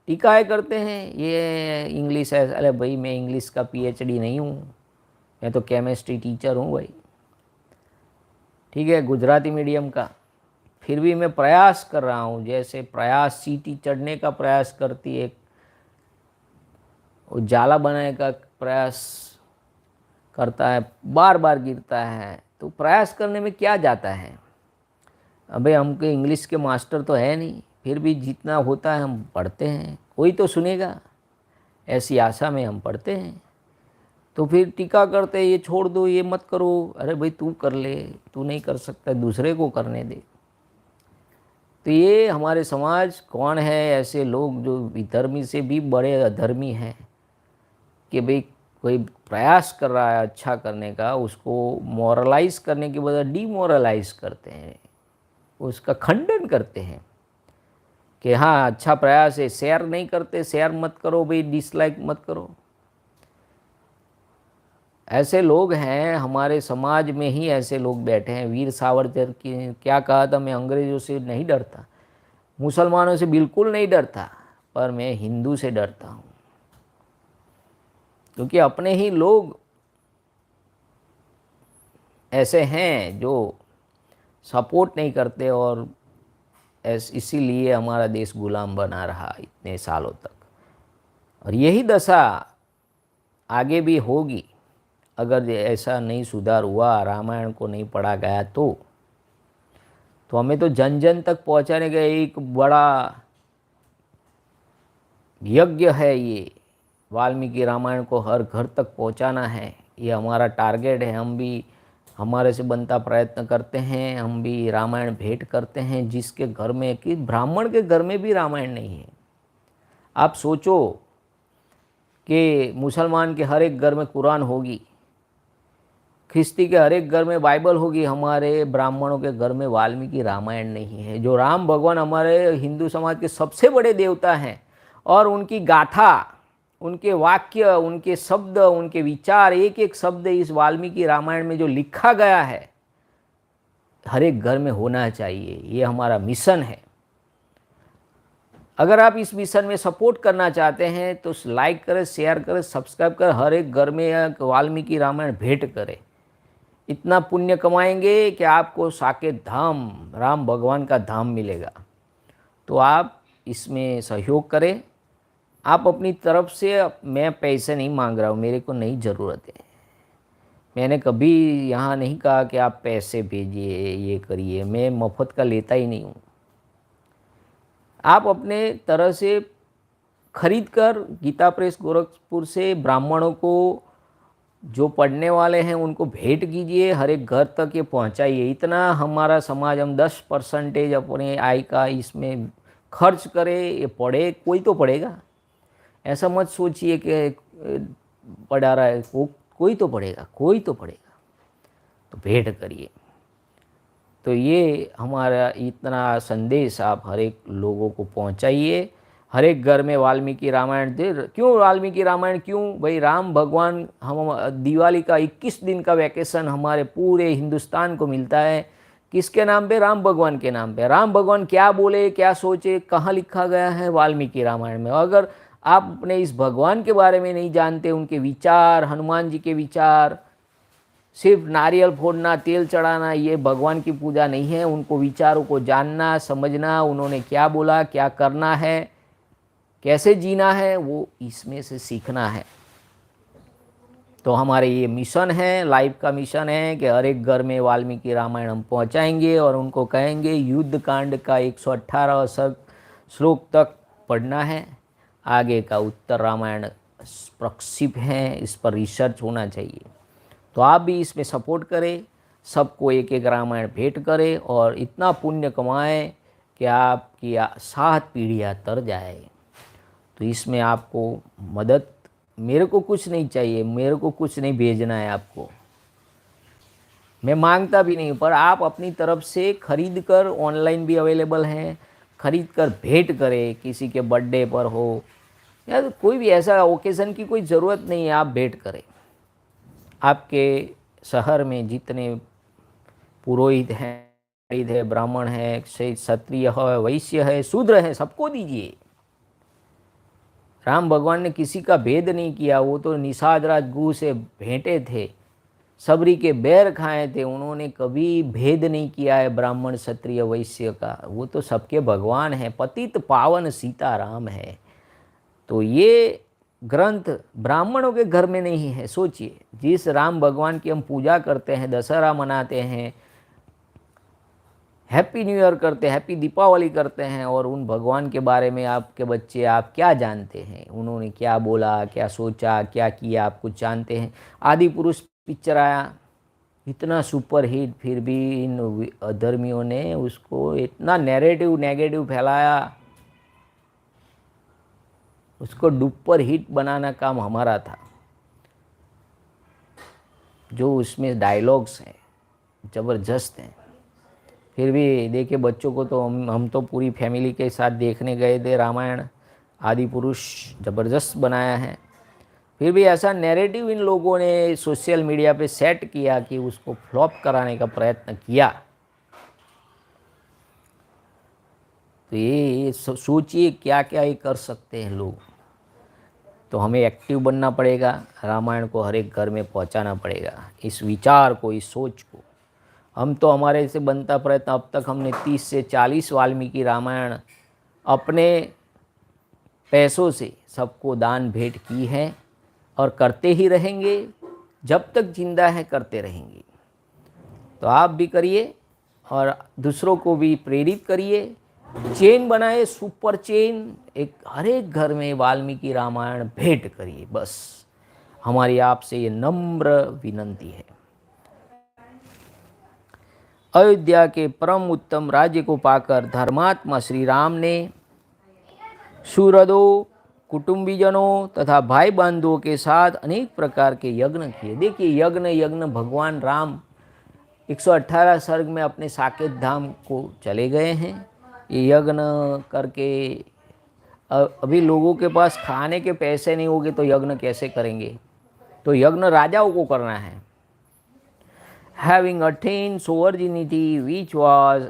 [SPEAKER 1] टीकाएँ करते हैं, ये इंग्लिश है। अरे भाई मैं इंग्लिश का पीएचडी नहीं हूँ, मैं तो केमिस्ट्री टीचर हूँ भाई, ठीक है, गुजराती मीडियम का। फिर भी मैं प्रयास कर रहा हूँ, जैसे प्रयास सीटी चढ़ने का प्रयास करती है, जाला बनाने का प्रयास करता है, बार बार गिरता है, तो प्रयास करने में क्या जाता है। अबे हमको इंग्लिश के मास्टर तो है नहीं, फिर भी जितना होता है हम पढ़ते हैं, कोई तो सुनेगा, ऐसी आशा में हम पढ़ते हैं। तो फिर टीका करते हैं, ये छोड़ दो, ये मत करो। अरे भाई तू कर ले, तू नहीं कर सकता, दूसरे को करने दे। तो ये हमारे समाज कौन है ऐसे लोग जो विधर्मी से भी बड़े अधर्मी हैं, कि भाई कोई प्रयास कर रहा है अच्छा करने का, उसको मॉरलाइज करने के बजाय डीमोरलाइज करते हैं, उसका खंडन करते हैं कि हाँ अच्छा प्रयास है, शेयर नहीं करते, शेयर मत करो भाई, डिसलाइक मत करो। ऐसे लोग हैं हमारे समाज में ही, ऐसे लोग बैठे हैं। वीर सावरकर की क्या कहा था, मैं अंग्रेज़ों से नहीं डरता, मुसलमानों से बिल्कुल नहीं डरता, पर मैं हिंदू से डरता हूँ, क्योंकि अपने ही लोग ऐसे हैं जो सपोर्ट नहीं करते, और इसीलिए हमारा देश गुलाम बना रहा इतने सालों तक। और यही दशा आगे भी होगी अगर ऐसा नहीं सुधार हुआ, रामायण को नहीं पढ़ा गया तो हमें तो जन जन तक पहुंचाने का एक बड़ा यज्ञ है ये। वाल्मीकि रामायण को हर घर तक पहुंचाना है, ये हमारा टारगेट है। हम भी हमारे से बनता प्रयत्न करते हैं, हम भी रामायण भेंट करते हैं जिसके घर में, कि ब्राह्मण के घर में भी रामायण नहीं है। आप सोचो कि मुसलमान के हर एक घर में कुरान होगी, ख्रिस्ती के हर एक घर में बाइबल होगी, हमारे ब्राह्मणों के घर में वाल्मीकि रामायण नहीं है। जो राम भगवान हमारे हिंदू समाज के सबसे बड़े देवता हैं, और उनकी गाथा, उनके वाक्य, उनके शब्द, उनके विचार, एक एक शब्द इस वाल्मीकि रामायण में जो लिखा गया है, हर एक घर में होना चाहिए। ये हमारा मिशन है। अगर आप इस मिशन में सपोर्ट करना चाहते हैं तो लाइक करें, शेयर करें, सब्सक्राइब करें, हर एक घर में वाल्मीकि रामायण भेंट करें। इतना पुण्य कमाएंगे कि आपको साकेत धाम, राम भगवान का धाम मिलेगा। तो आप इसमें सहयोग करें। आप अपनी तरफ से, मैं पैसे नहीं मांग रहा हूँ, मेरे को नहीं ज़रूरत है। मैंने कभी यहाँ नहीं कहा कि आप पैसे भेजिए, ये करिए, मैं मुफ्त का लेता ही नहीं हूँ। आप अपने तरह से खरीद कर गीता प्रेस गोरखपुर से ब्राह्मणों को, जो पढ़ने वाले हैं, उनको भेंट कीजिए, हर एक घर तक ये पहुंचाइए। इतना हमारा समाज, हम 10% अपने आय का इसमें खर्च करे, ये पढ़े, कोई तो पढ़ेगा। ऐसा मत सोचिए कि पढ़ा रहा है, कोई तो पढ़ेगा, कोई तो पढ़ेगा। तो भेंट करिए। तो ये हमारा इतना संदेश आप हर एक लोगों को पहुंचाइए। हर एक घर में वाल्मीकि रामायण दे। क्यों वाल्मीकि रामायण, क्यों भाई? राम भगवान, हम दिवाली का 21 दिन का वैकेशन हमारे पूरे हिंदुस्तान को मिलता है, किसके नाम पे? राम भगवान के नाम पे। राम भगवान क्या बोले, क्या सोचे, कहाँ लिखा गया है? वाल्मीकि रामायण में। अगर आप अपने इस भगवान के बारे में नहीं जानते, उनके विचार, हनुमान जी के विचार, सिर्फ नारियल फोड़ना, तेल चढ़ाना, ये भगवान की पूजा नहीं है। उनको विचारों को जानना, समझना, उन्होंने क्या बोला, क्या करना है, कैसे जीना है, वो इसमें से सीखना है। तो हमारे ये मिशन है, लाइफ का मिशन है कि हर एक घर में वाल्मीकि रामायण हम पहुंचाएंगे और उनको कहेंगे युद्धकांड का 118 श्लोक तक पढ़ना है। आगे का उत्तर रामायण प्रक्षिप्त है, इस पर रिसर्च होना चाहिए। तो आप भी इसमें सपोर्ट करें, सबको एक एक रामायण भेंट करें और इतना पुण्य कमाएं कि आपकी 7 पीढ़ियाँ तर जाए। तो इसमें आपको मदद मेरे को कुछ नहीं चाहिए, मेरे को कुछ नहीं भेजना है आपको, मैं मांगता भी नहीं, पर आप अपनी तरफ से खरीद कर, ऑनलाइन भी अवेलेबल हैं, खरीद कर भेंट करें, किसी के बर्थडे पर हो या तो कोई भी ऐसा ओकेज़न की कोई ज़रूरत नहीं है, आप भेंट करें। आपके शहर में जितने पुरोहित हैं, ब्राह्मण है, क्षत्रिय है, वैश्य है, शूद्र है, सबको दीजिए। राम भगवान ने किसी का भेद नहीं किया, वो तो निषाद राज गु से भेंटे थे, सबरी के बैर खाए थे, उन्होंने कभी भेद नहीं किया है ब्राह्मण क्षत्रिय वैश्य का, वो तो सबके भगवान हैं, पतित पावन सीताराम है। तो ये ग्रंथ ब्राह्मणों के घर में नहीं है। सोचिए, जिस राम भगवान की हम पूजा करते हैं, दशहरा मनाते हैं, हैप्पी न्यू ईयर करते हैं, हैप्पी दीपावली करते हैं, और उन भगवान के बारे में आपके बच्चे आप क्या जानते हैं, उन्होंने क्या बोला, क्या सोचा, क्या किया, आप कुछ जानते हैं? आदि पुरुष पिक्चर आया, इतना सुपर हिट, फिर भी इन अधर्मियों ने उसको इतना नेगेटिव फैलाया, उसको डुपर हिट बनाना काम हमारा था। जो उसमें डायलॉग्स हैं ज़बरदस्त हैं, फिर भी देखिए बच्चों को तो हम तो पूरी फैमिली के साथ देखने गए थे रामायण, आदि पुरुष ज़बरदस्त बनाया है, फिर भी ऐसा नैरेटिव इन लोगों ने सोशल मीडिया पे सेट किया कि उसको फ्लॉप कराने का प्रयत्न किया। तो ये सोचिए क्या क्या ये कर सकते हैं लोग। तो हमें एक्टिव बनना पड़ेगा, रामायण को हर एक घर में पहुंचाना पड़ेगा, इस विचार को, इस सोच को। हम तो हमारे से बनता प्रयत्न, अब तक हमने 30 से 40 वाल्मीकि रामायण अपने पैसों से सबको दान भेंट की है, और करते ही रहेंगे, जब तक जिंदा है करते रहेंगे। तो आप भी करिए और दूसरों को भी प्रेरित करिए, चेन बनाए, सुपर चेन, एक हर एक घर में वाल्मीकि रामायण भेंट करिए, बस हमारी आपसे ये नम्र विनंती है। अयोध्या के परम उत्तम राज्य को पाकर धर्मात्मा श्री राम ने सुहृदों, कुटुंबीजनों तथा भाई बंधुओं के साथ अनेक प्रकार के यज्ञ किए। देखिए यज्ञ भगवान राम 118 सर्ग में अपने साकेत धाम को चले गए हैं, ये यज्ञ करके। अभी लोगों के पास खाने के पैसे नहीं होंगे तो यज्ञ कैसे करेंगे? तो यज्ञ राजाओं को करना है। Having attained sovereignty which was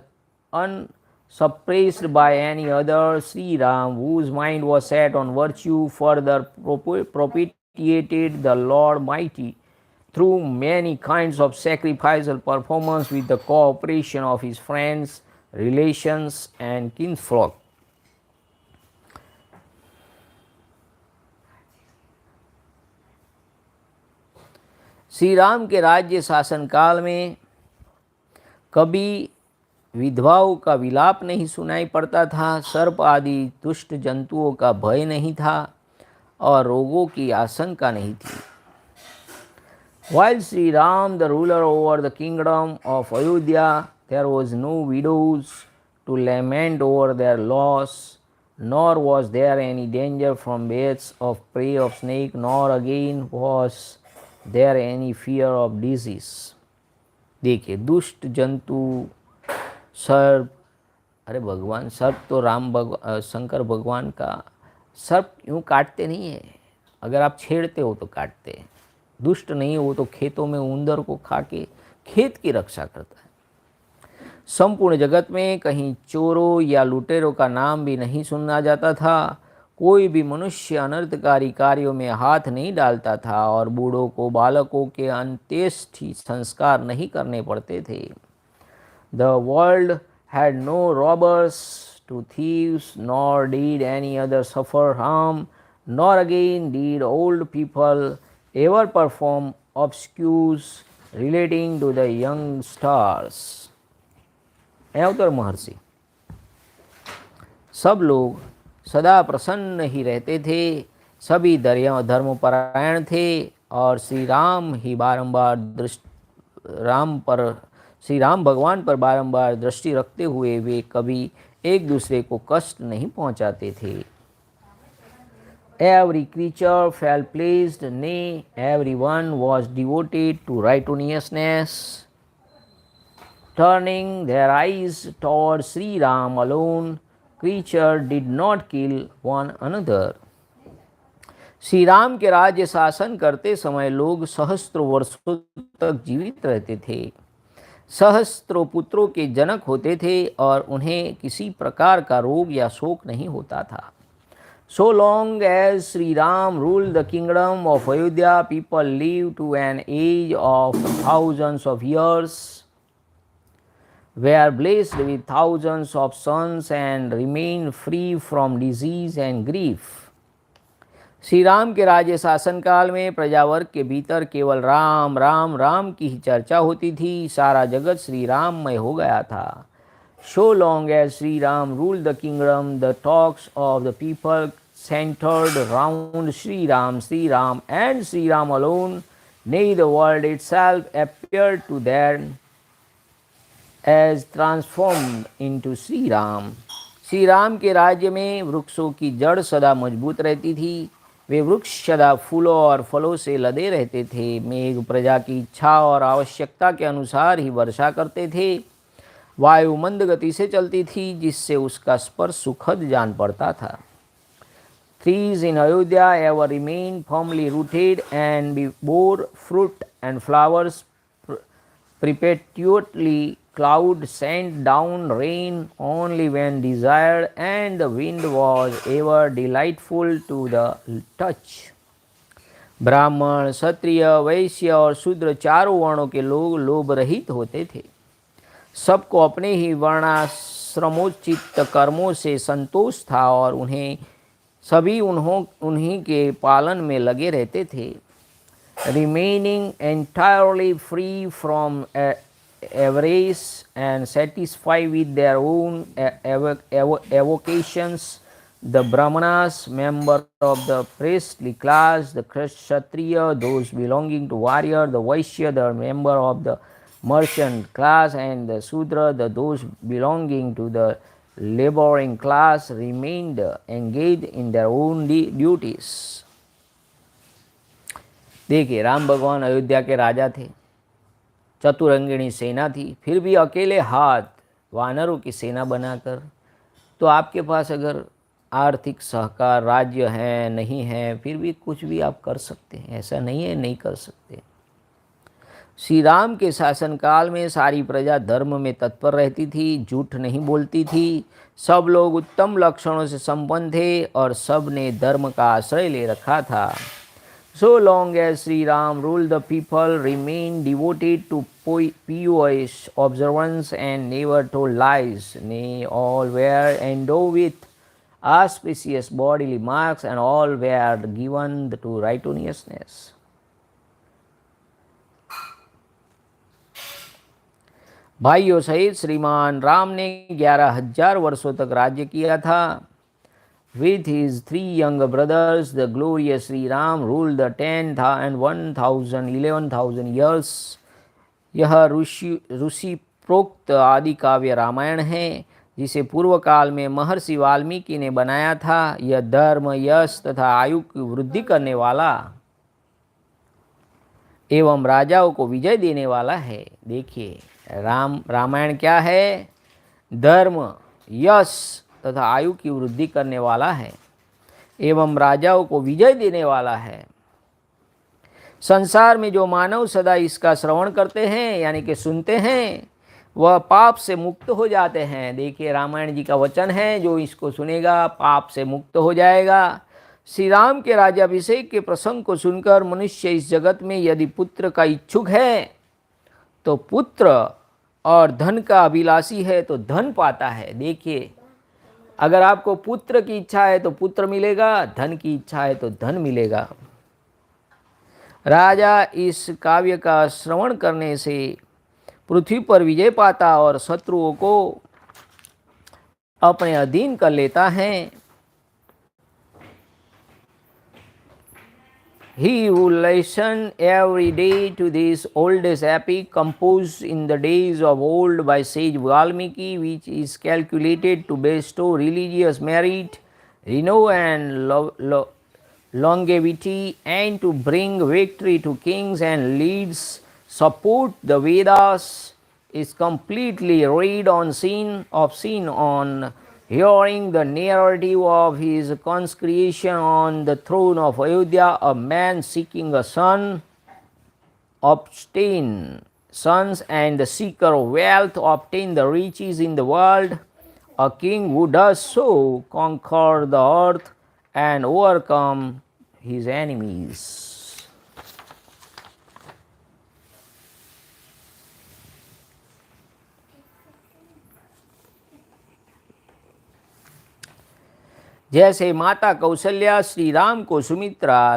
[SPEAKER 1] unsuppressed by any other, Sri Ram, whose mind was set on virtue, further propitiated the Lord Mighty through many kinds of sacrificial performance with the cooperation of his friends, relations and kinsfolk. Shri Ram के राज्य शासन काल में कभी विधवाओं का विलाप नहीं सुनाई पड़ता था, सर्प आदि दुष्ट जंतुओं का भय नहीं था और रोगों की आशंका नहीं थी। While Sri Ram, the ruler over the kingdom of Ayodhya, there was no widows to lament over their loss, nor was there any danger from beasts of prey of snake, nor again was there any fear of disease. देखिए दुष्ट जंतु, सर्प, अरे भगवान सर्प तो शंकर भगवान का, सर्प यूँ काटते नहीं है, अगर आप छेड़ते हो तो काटते हैं। दुष्ट नहीं हो तो खेतों में उंदर को खा के खेत की रक्षा करता है। संपूर्ण जगत में कहीं चोरों या लुटेरों का नाम भी नहीं सुना जाता था। कोई भी मनुष्य अनर्थकारी कार्यों में हाथ नहीं डालता था और बूढ़ों को बालकों के अंत्येष्टि संस्कार नहीं करने पड़ते थे। The world had no robbers to thieves, nor did any other suffer harm, nor again did old people ever perform obscures relating to the young stars. अवतार महर्षि, सब लोग सदा प्रसन्न ही रहते थे, सभी धर्मपरायण थे और श्री राम भगवान पर बारंबार दृष्टि रखते हुए वे कभी एक दूसरे को कष्ट नहीं पहुंचाते थे। Every creature felt pleased, nay, everyone was devoted to righteousness. Turning their eyes toward Sri Ram alone, creature did not kill one another. Shri Ram के राज्य शासन करते समय लोग सहस्त्रों वर्षों तक जीवित रहते थे, सहस्त्रों पुत्रों के जनक होते थे और उन्हें किसी प्रकार का रोग या शोक नहीं होता था. So long as Sri Ram ruled the kingdom of Ayodhya, people lived to an age of thousands of years, were blessed with thousands of sons and remained free from disease and grief. Shri Ram के राज्य शासन काल में प्रजावर्ग के भीतर केवल राम राम राम की ही चर्चा होती थी. सारा जगत श्री राममय हो गया था. So long as Sri Ram ruled the kingdom, the talks of the people centered around Sri Ram and Sri Ram alone. Nay, the world itself appeared to them as transformed into Sri Ram. Shri Ram के राज्य में वृक्षों की जड़ सदा मजबूत रहती थी. वे वृक्ष सदा फूलों और फलों से लदे रहते थे. मेघ प्रजा की इच्छा और आवश्यकता के अनुसार ही वर्षा करते थे. वायु मंद गति से चलती थी, जिससे उसका स्पर्श सुखद जान पड़ता था. Trees in Ayodhya ever remained firmly rooted and bore fruit and flowers perpetually. Cloud sent down rain only when desired, and the wind was ever delightful to the touch. ब्राह्मण, क्षत्रिय, वैश्य और शूद्र चारों वर्णों के लोग लोभ रहित होते थे. सबको अपने ही वर्णाश्रमोचित कर्मों से संतोष था और उन्हीं के पालन में लगे रहते थे. Remaining entirely free from avarice and satisfied with their own avocations, the Brahmanas, member of the priestly class, the Kshatriya, those belonging to warrior, the Vaishya, the member of the merchant class, and the Sudra, those belonging to the laboring class, remained engaged in their own duties. देखिए, राम भगवान अयोध्या के राजा थे. चतुरंगिणी सेना थी, फिर भी अकेले हाथ वानरों की सेना बनाकर. तो आपके पास अगर आर्थिक सहकार राज्य है नहीं है, फिर भी कुछ भी आप कर सकते हैं. ऐसा नहीं है नहीं कर सकते. श्री राम के शासनकाल में सारी प्रजा धर्म में तत्पर रहती थी, झूठ नहीं बोलती थी. सब लोग उत्तम लक्षणों से संपन्न थे और सब ने धर्म का आश्रय ले रखा था. So long as Sri Ram ruled, the people remained devoted to pious observance and never told lies. Nay, all were endowed with auspicious bodily marks and all were given to righteousness. भाइयों सहित श्रीमान राम ने 11,000 वर्षों तक राज्य किया था. With his 3 younger brothers, the glorious Sri Ram ruled the 10,000 and 1,000, 11,000 years. यह ऋषि प्रोक्त आदि काव्य रामायण है, जिसे पूर्व काल में महर्षि वाल्मीकि ने बनाया था. यह धर्म, यश तथा आयु की वृद्धि करने वाला एवं राजाओं को विजय देने वाला है. देखिए, रामायण क्या है? धर्म, यश तथा आयु की वृद्धि करने वाला है एवं राजाओं को विजय देने वाला है. संसार में जो मानव सदा इसका श्रवण करते हैं यानी कि सुनते हैं, वह पाप से मुक्त हो जाते हैं. देखिए, रामायण जी का वचन है, जो इसको सुनेगा पाप से मुक्त हो जाएगा. श्री राम के राज्याभिषेक के प्रसंग को सुनकर मनुष्य इस जगत में यदि पुत्र का इच्छुक है तो पुत्र, और धन का अभिलाषी है तो धन पाता है. देखिए, अगर आपको पुत्र की इच्छा है तो पुत्र मिलेगा, धन की इच्छा है तो धन मिलेगा. राजा इस काव्य का श्रवण करने से पृथ्वी पर विजय पाता और शत्रुओं को अपने अधीन कर लेता है. He who listened every day to this oldest epic composed in the days of old by sage Valmiki, which is calculated to bestow religious merit, renown and longevity and to bring victory to kings and leads support the Vedas is completely read on scene on hearing the narrative of his consecration on the throne of Ayodhya. A man seeking a son obtain sons, and the seeker of wealth obtain the riches in the world. A king who does so conquer the earth and overcome his enemies. जैसे माता कौशल्या श्री राम को, सुमित्रा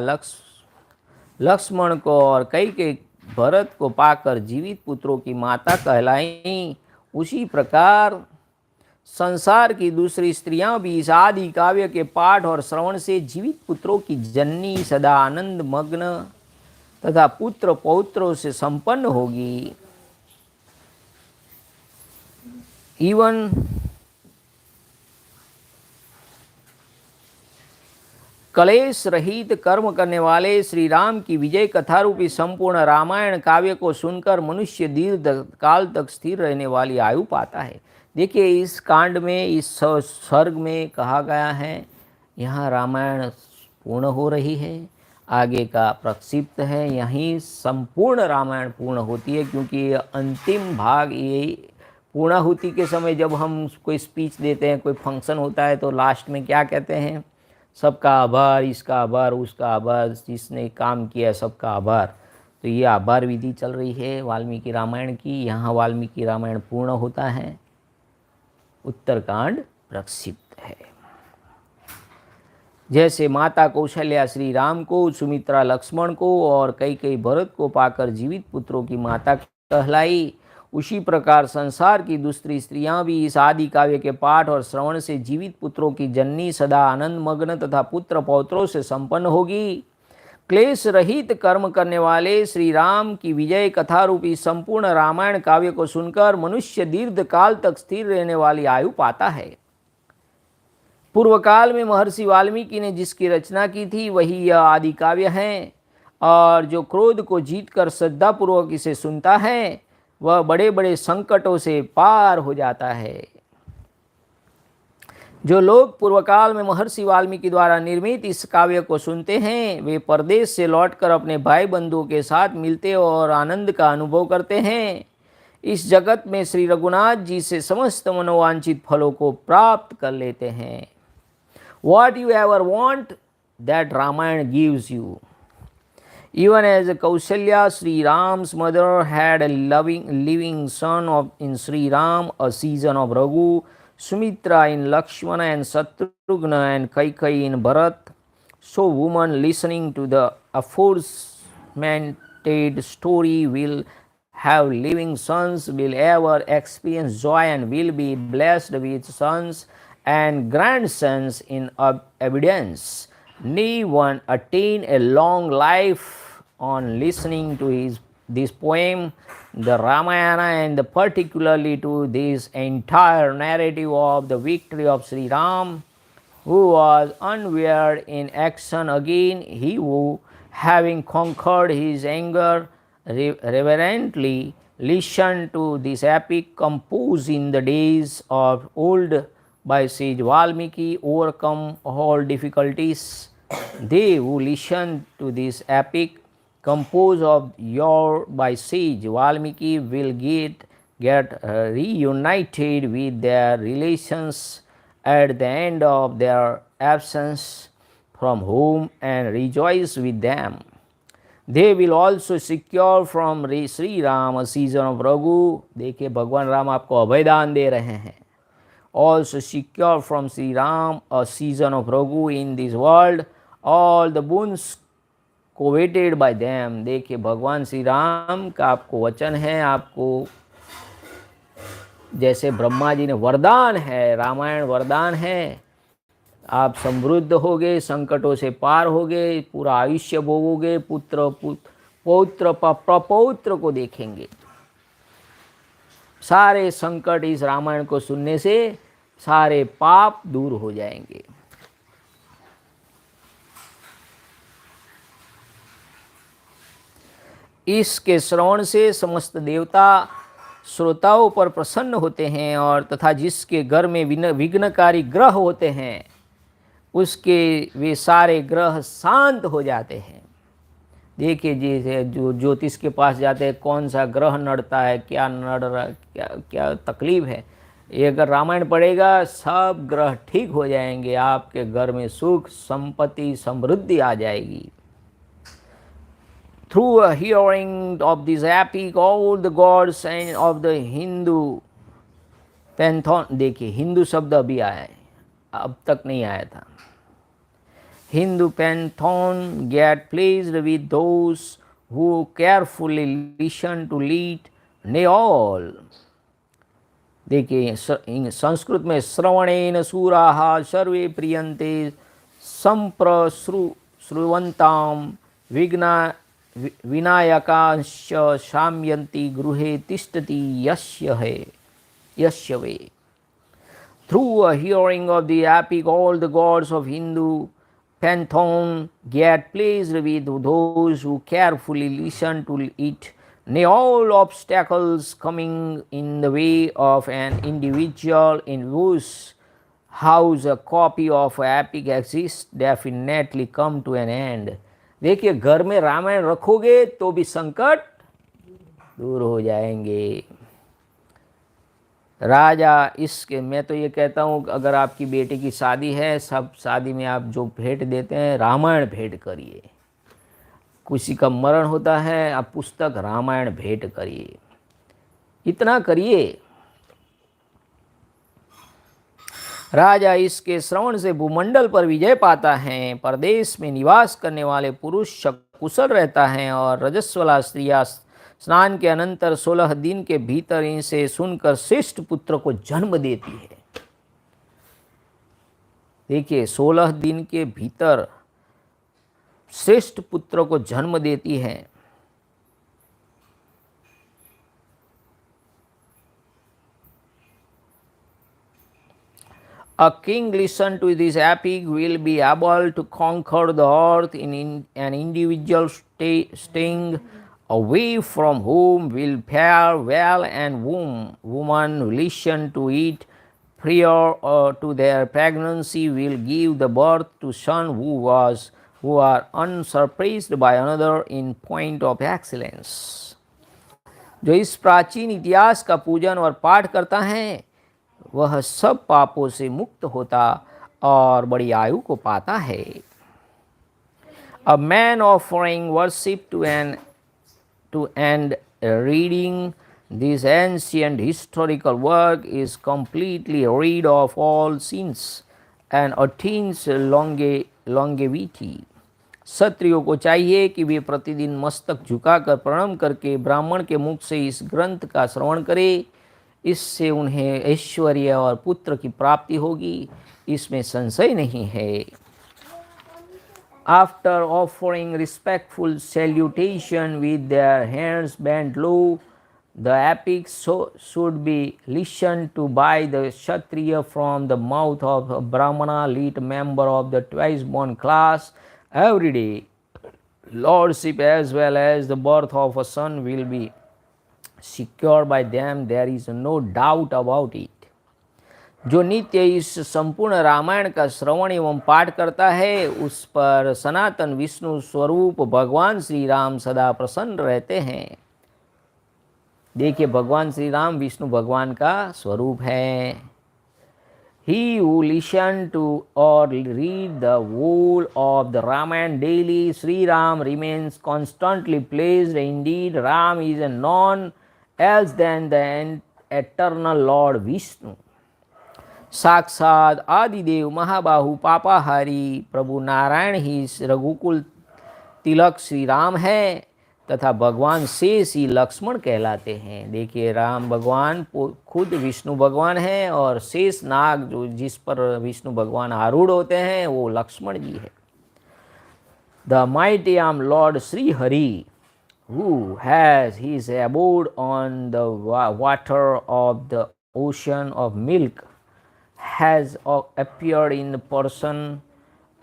[SPEAKER 1] लक्ष्मण को और कैकेयी भरत को पाकर जीवित पुत्रों की माता कहलाई, उसी प्रकार संसार की दूसरी स्त्रियां भी इस आदि काव्य के पाठ और श्रवण से जीवित पुत्रों की जननी, सदा आनंद मग्न तथा पुत्र पौत्रों से संपन्न होगी। इवन कलेश रहित कर्म करने वाले श्री राम की विजय कथा रूपी संपूर्ण रामायण काव्य को सुनकर मनुष्य दीर्घ काल तक स्थिर रहने वाली आयु पाता है। देखिए, इस कांड में, इस सर्ग में कहा गया है, यहाँ रामायण पूर्ण हो रही है, आगे का प्रक्षिप्त है, यहीं संपूर्ण रामायण पूर्ण होती है। क्योंकि अंतिम भाग, ये पूर्णाहुति के समय जब हम कोई स्पीच देते हैं, कोई फंक्शन होता है, तो लास्ट में क्या कहते हैं? सबका आभार, इसका आभार, उसका आभार, जिसने काम किया सबका आभार। तो ये आभार विधि चल रही है वाल्मीकि रामायण की। यहाँ वाल्मीकि रामायण पूर्ण होता है, उत्तरकांड प्रक्षिप्त है। जैसे माता कौशल्या श्री राम को, सुमित्रा लक्ष्मण को और कैकेयी भरत को पाकर जीवित पुत्रों की माता कहलाई, उसी प्रकार संसार की दूसरी स्त्रियां भी इस आदि काव्य के पाठ और श्रवण से जीवित पुत्रों की जननी, सदा आनंद मग्न तथा पुत्र पौत्रों से संपन्न होगी। क्लेश रहित कर्म करने वाले श्री राम की विजय कथा रूपी संपूर्ण रामायण काव्य को सुनकर मनुष्य दीर्घ काल तक स्थिर रहने वाली आयु पाता है। पूर्व काल में महर्षि वाल्मीकि ने जिसकी रचना की थी, वही यह आदि काव्य है। और जो क्रोध को जीतकर श्रद्धापूर्वक इसे सुनता है, वह बड़े बड़े संकटों से पार हो जाता है। जो लोग पूर्व काल में महर्षि वाल्मीकि द्वारा निर्मित इस काव्य को सुनते हैं, वे परदेश से लौटकर अपने भाई बंधुओं के साथ मिलते और आनंद का अनुभव करते हैं। इस जगत में श्री रघुनाथ जी से समस्त मनोवांछित फलों को प्राप्त कर लेते हैं। What you ever want, that Ramayana gives you. Even as Kaushalya, Sri Ram's mother, had a living son in Sri Ram, a season of Raghu, Sumitra in Lakshmana and Shatrugna and Kaikeyi in Bharat, so woman listening to the aforementioned story will have living sons, will ever experience joy and will be blessed with sons and grandsons in abundance. May one attain a long life on listening to this poem, the Ramayana, and particularly to this entire narrative of the victory of Sri Ram, who was unwearied in action. Again, he who, having conquered his anger, reverently listened to this epic composed in the days of old by sage Valmiki, overcome all difficulties. They who listen to this epic composed of yore by sage Valmiki will get reunited with their relations at the end of their absence from home and rejoice with them. They will also secure from Sri Ram a season of Raghu. देखिए, भगवान राम आपको अभयदान दे रहे हैं। Also secure from Sri Ram a season of Raghu in this world, all the boons coveted by them. देखिए, भगवान श्री राम का आपको वचन है, आपको जैसे ब्रह्मा जी ने वरदान है, रामायण वरदान है, आप समृद्ध होगे, संकटों से पार होगे, पूरा आयुष्य भोगोगे, पुत्र पौत्र प्रपौत्र को देखेंगे। सारे संकट इस रामायण को सुनने से सारे पाप दूर हो जाएंगे। इसके श्रवण से समस्त देवता श्रोताओं पर प्रसन्न होते हैं और तथा जिसके घर में विघ्नकारी ग्रह होते हैं उसके वे सारे ग्रह शांत हो जाते हैं। देखिए जैसे जो ज्योतिष के पास जाते हैं कौन सा ग्रह नड़ता है, क्या नड़ रहा, क्या क्या तकलीफ है, ये अगर रामायण पढ़ेगा सब ग्रह ठीक हो जाएंगे, आपके घर में सुख संपत्ति समृद्धि आ जाएगी। Through a hearing of this epic, all the gods and of the Hindu pantheon, देखिए हिंदू शब्द अभी आया है, अब तक नहीं आया था। Hindu pantheon get pleased with those who carefully listen to lead, nay all। देखिए संस्कृत में श्रवणेन सूराः सर्वे प्रियन्ते संप्रश्रुवन्तां विनायकांश शाम्यन्ति गृहे तिष्ठति यस्य वे। Through a hearing of the epic, all the gods of Hindu pantheon get pleased with those who carefully listen to it. Nay, all obstacles coming in the way of an individual in whose house a copy of epic exists definitely come to an end। देखिए घर में रामायण रखोगे तो भी संकट दूर हो जाएंगे। राजा इसके, मैं तो ये कहता हूँ अगर आपकी बेटी की शादी है, सब शादी में आप जो भेंट देते हैं रामायण भेंट करिए। किसी का मरण होता है आप पुस्तक रामायण भेंट करिए, इतना करिए। राजा इसके श्रवण से भूमंडल पर विजय पाता है, परदेश में निवास करने वाले पुरुष कुशल रहता है और रजस्वला स्त्रियां स्नान के अनंतर 16 दिन के भीतर इनसे सुनकर श्रेष्ठ पुत्र को जन्म देती है। देखिए 16 दिन के भीतर श्रेष्ठ पुत्र को जन्म देती है। A king listen to this epic will be able to conquer the earth in an individual staying away from home will fare well, and woman who listen to it prior to their pregnancy will give the birth to son who are unsurpassed by another in point of excellence। जो इस प्राचीन इतिहास का पूजन और पाठ करता है वह सब पापों से मुक्त होता और बड़ी आयु को पाता है। A man offering worship to and reading this ancient historical work is completely rid of all sins and attains longevity। क्षत्रियों को चाहिए कि वे प्रतिदिन मस्तक झुकाकर प्रणाम करके ब्राह्मण के मुख से इस ग्रंथ का श्रवण करें, इससे उन्हें ऐश्वर्य और पुत्र की प्राप्ति होगी, इसमें संशय नहीं है। After offering respectful salutation with their hands bent low, the epic should be listened to by the Kshatriya from the mouth of a Brahmana, lead member of the twice-born class every day. Lordship as well as the birth of a son will be secure by them, there is no doubt about it। जो नित्य इस संपूर्ण रामायण का श्रवण एवं पाठ करता है उस पर सनातन विष्णु स्वरूप भगवान श्री राम सदा प्रसन्न रहते हैं। देखिए भगवान श्री राम विष्णु भगवान का स्वरूप है। He who listen to or read the whole of the Ramayana daily, Sri Ram remains constantly pleased. Indeed, Ram is none else than the eternal Lord Vishnu। साक्षात आदिदेव महाबाहु पापाहारी प्रभु नारायण ही रघुकुल तिलक श्री राम है तथा भगवान शेष ही लक्ष्मण कहलाते हैं। देखिए राम भगवान खुद विष्णु भगवान हैं और शेष नाग जो जिस पर विष्णु भगवान आरूढ़ होते हैं वो लक्ष्मण जी है। द माइटी आम Lord Shri Hari who has his abode on the water of the ocean of milk has appeared in person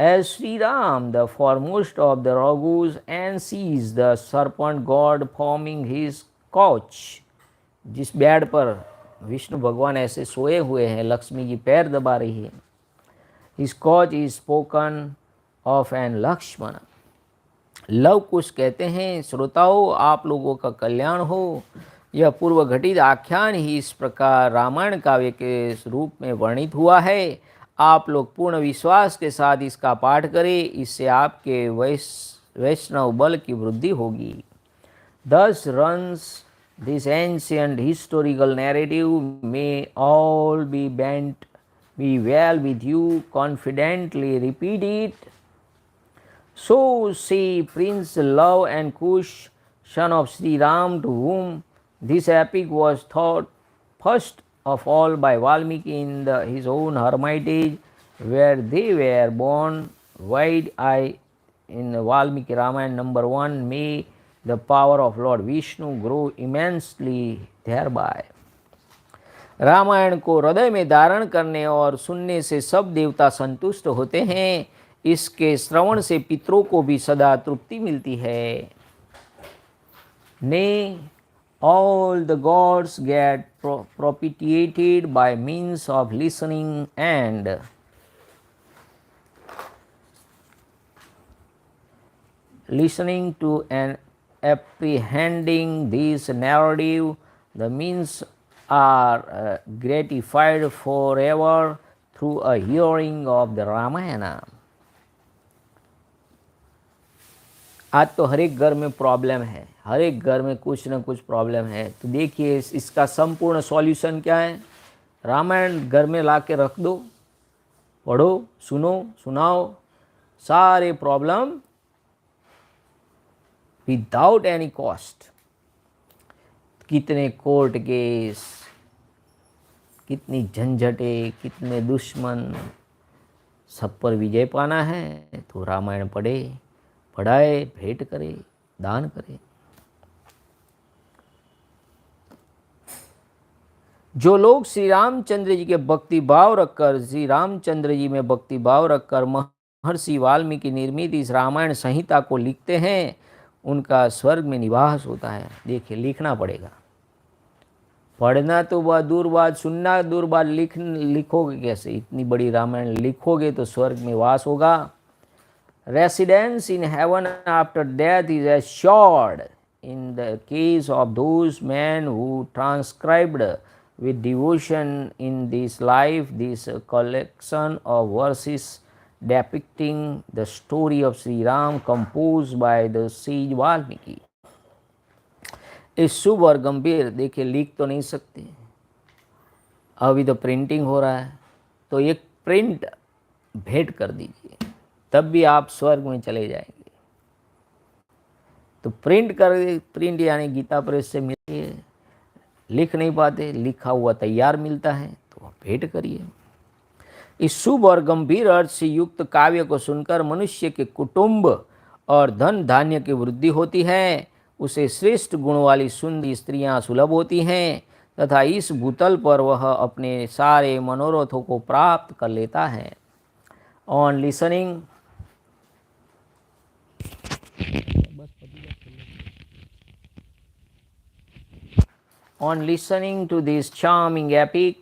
[SPEAKER 1] As Sri Ram, the foremost of the Raghus, and sees the serpent god forming his couch, जिस bed पर विष्णु भगवान ऐसे सोए हुए हैं, लक्ष्मी जी पैर दबा रही है. His couch is spoken of and Lakshmana. Lav Kush कहते हैं, श्रोताओं आप लोगों का कल्याण हो. यह पूर्व घटित आख्यान ही इस प्रकार रामायण काव्य के रूप में वर्णित हुआ है. आप लोग पूर्ण विश्वास के साथ इसका पाठ करें, इससे आपके वैष्णव बल की वृद्धि होगी. Thus runs this ancient historical narrative. May all be well with you. Confidently repeat it. So say Prince Love and Kush, son of Sri Ram, to whom this epic was taught first of all by Valmiki in his own hermitage, where they were born, wide-eyed in Valmiki Ramayana number 1. May the power of Lord Vishnu grow immensely thereby. Ramayan को हृदय में धारण करने और सुनने से सब देवता संतुष्ट होते हैं. इसके श्रवण से पितरों को भी सदा तृप्ति मिलती है. Nay, all the gods get propitiated by means of listening and to and apprehending this narrative. The means are gratified forever through a hearing of the Ramayana. आज तो हर एक घर में प्रॉब्लम है, हर एक घर में कुछ न कुछ प्रॉब्लम है. तो देखिए इसका संपूर्ण सॉल्यूशन क्या है. रामायण घर में ला के रख दो, पढ़ो, सुनो, सुनाओ, सारे प्रॉब्लम विदाउट एनी कॉस्ट. कितने कोर्ट केस, कितनी झंझटें, कितने दुश्मन, सब पर विजय पाना है तो रामायण पढ़े, पढ़ाए, भेंट करे, दान करे. जो लोग श्री रामचंद्र जी के भक्ति भाव रखकर, श्री रामचंद्र जी में भक्ति भाव रखकर महर्षि वाल्मीकि निर्मित इस रामायण संहिता को लिखते हैं, उनका स्वर्ग में निवास होता है. देखिए लिखना पड़ेगा, पढ़ना तो बहुत दूर बात, सुनना दूर बात, लिखोगे कैसे. इतनी बड़ी रामायण लिखोगे तो स्वर्ग में वास होगा. Residence in heaven after death is assured in the case of those men who transcribed with devotion in this life this collection of verses depicting the story of Sri Ram composed by the sage Valmiki. इस शुभ और गंभीर, देखिए लिख तो नहीं सकते, अभी तो प्रिंटिंग हो रहा है, तो एक प्रिंट भेंट कर दीजिए, तब भी आप स्वर्ग में चले जाएंगे. तो प्रिंट यानी गीता प्रेस से मिलिए. लिख नहीं पाते, लिखा हुआ तैयार मिलता है तो भेंट करिए. इस शुभ और गंभीर अर्थ से युक्त काव्य को सुनकर मनुष्य के कुटुंब और धन धान्य की वृद्धि होती है. उसे श्रेष्ठ गुण वाली सुंदर स्त्रियां सुलभ होती हैं तथा इस भूतल पर वह अपने सारे मनोरथों को प्राप्त कर लेता है. On listening On listening to this charming epic,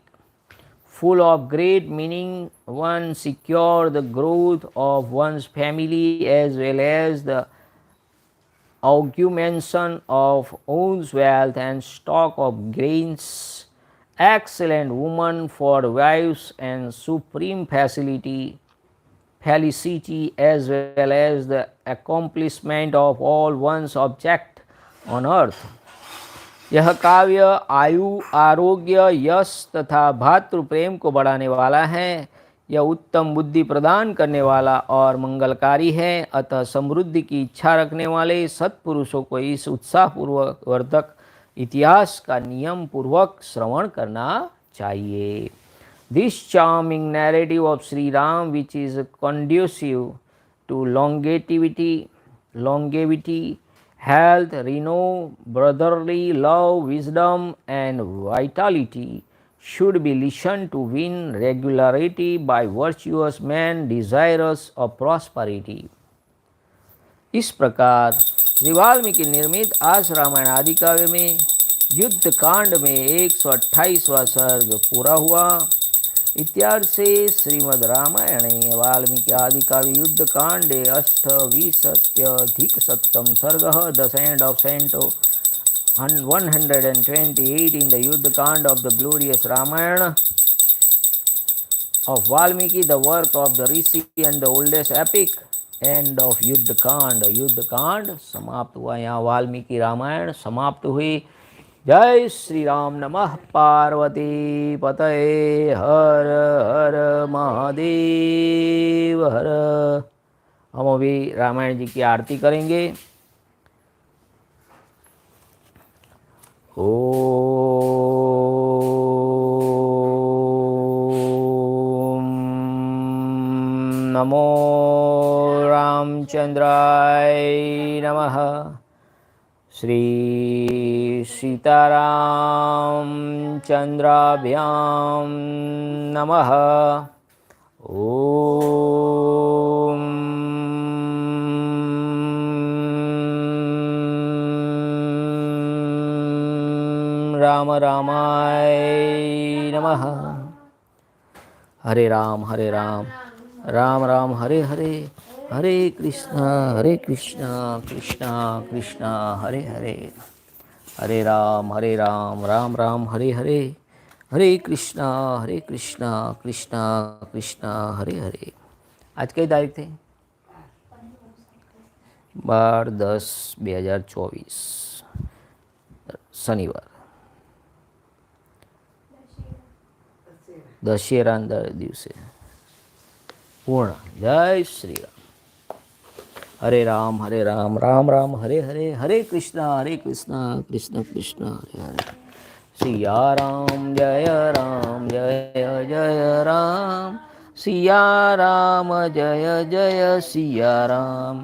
[SPEAKER 1] full of great meaning, one secures the growth of one's family as well as the augmentation of one's wealth and stock of grains. Excellent woman for wives and supreme felicity as well as the accomplishment of all one's object on earth. यह काव्य आयु, आरोग्य, यश तथा भातृ प्रेम को बढ़ाने वाला है. यह उत्तम बुद्धि प्रदान करने वाला और मंगलकारी है. अतः समृद्धि की इच्छा रखने वाले सत्पुरुषों को इस उत्साहपूर्वक वर्धक इतिहास का नियम पूर्वक श्रवण करना चाहिए. This charming narrative of Shri Ram which is conducive to longevity, health, renown, brotherly love, wisdom and vitality should be listened to win regularity by virtuous men desirous of prosperity. इस प्रकार श्री वाल्मीकि निर्मित आज रामायण आदि काव्य में युद्ध कांड में 128वां सर्ग पूरा हुआ। इत्यादि से श्रीमद् रामायणे वाल्मीकि आदि काव्य युद्ध कांडे अष्टविंशत्यधिकशततम सर्गः। The end of canto 128 in the Yuddhakanda of the glorious Ramayana of Valmiki, the work of the Rishi and the oldest epic. End of Yuddhakanda. Yuddha Kanda समाप्त हुआ। यहाँ वाल्मीकि रामायण समाप्त हुई। जय श्री राम। नमः पार्वती पतये। हर हर महादेव हर। हम अभी रामायण जी की आरती करेंगे। ओम नमो रामचंद्राय नमः। श्री सीतारामचंद्राभ्यां नमः। ओम राम रामाय नमः। हरे राम राम राम हरे हरे, हरे कृष्णा कृष्णा कृष्णा हरे हरे, हरे राम राम राम हरे हरे, हरे कृष्णा कृष्णा कृष्णा हरे हरे। आज कई तारीख थी? 12/10/2024 शनिवार। दशેરાના દિવસે પૂર્ણ। જય શ્રી રામ। હરે રામ રામ રામ હરે હરે, હરે કૃષ્ણ કૃષ્ણ કૃષ્ણ હરે હરે। સિયા રામ જય રામ, સિયા રામ જય સિયા રામ।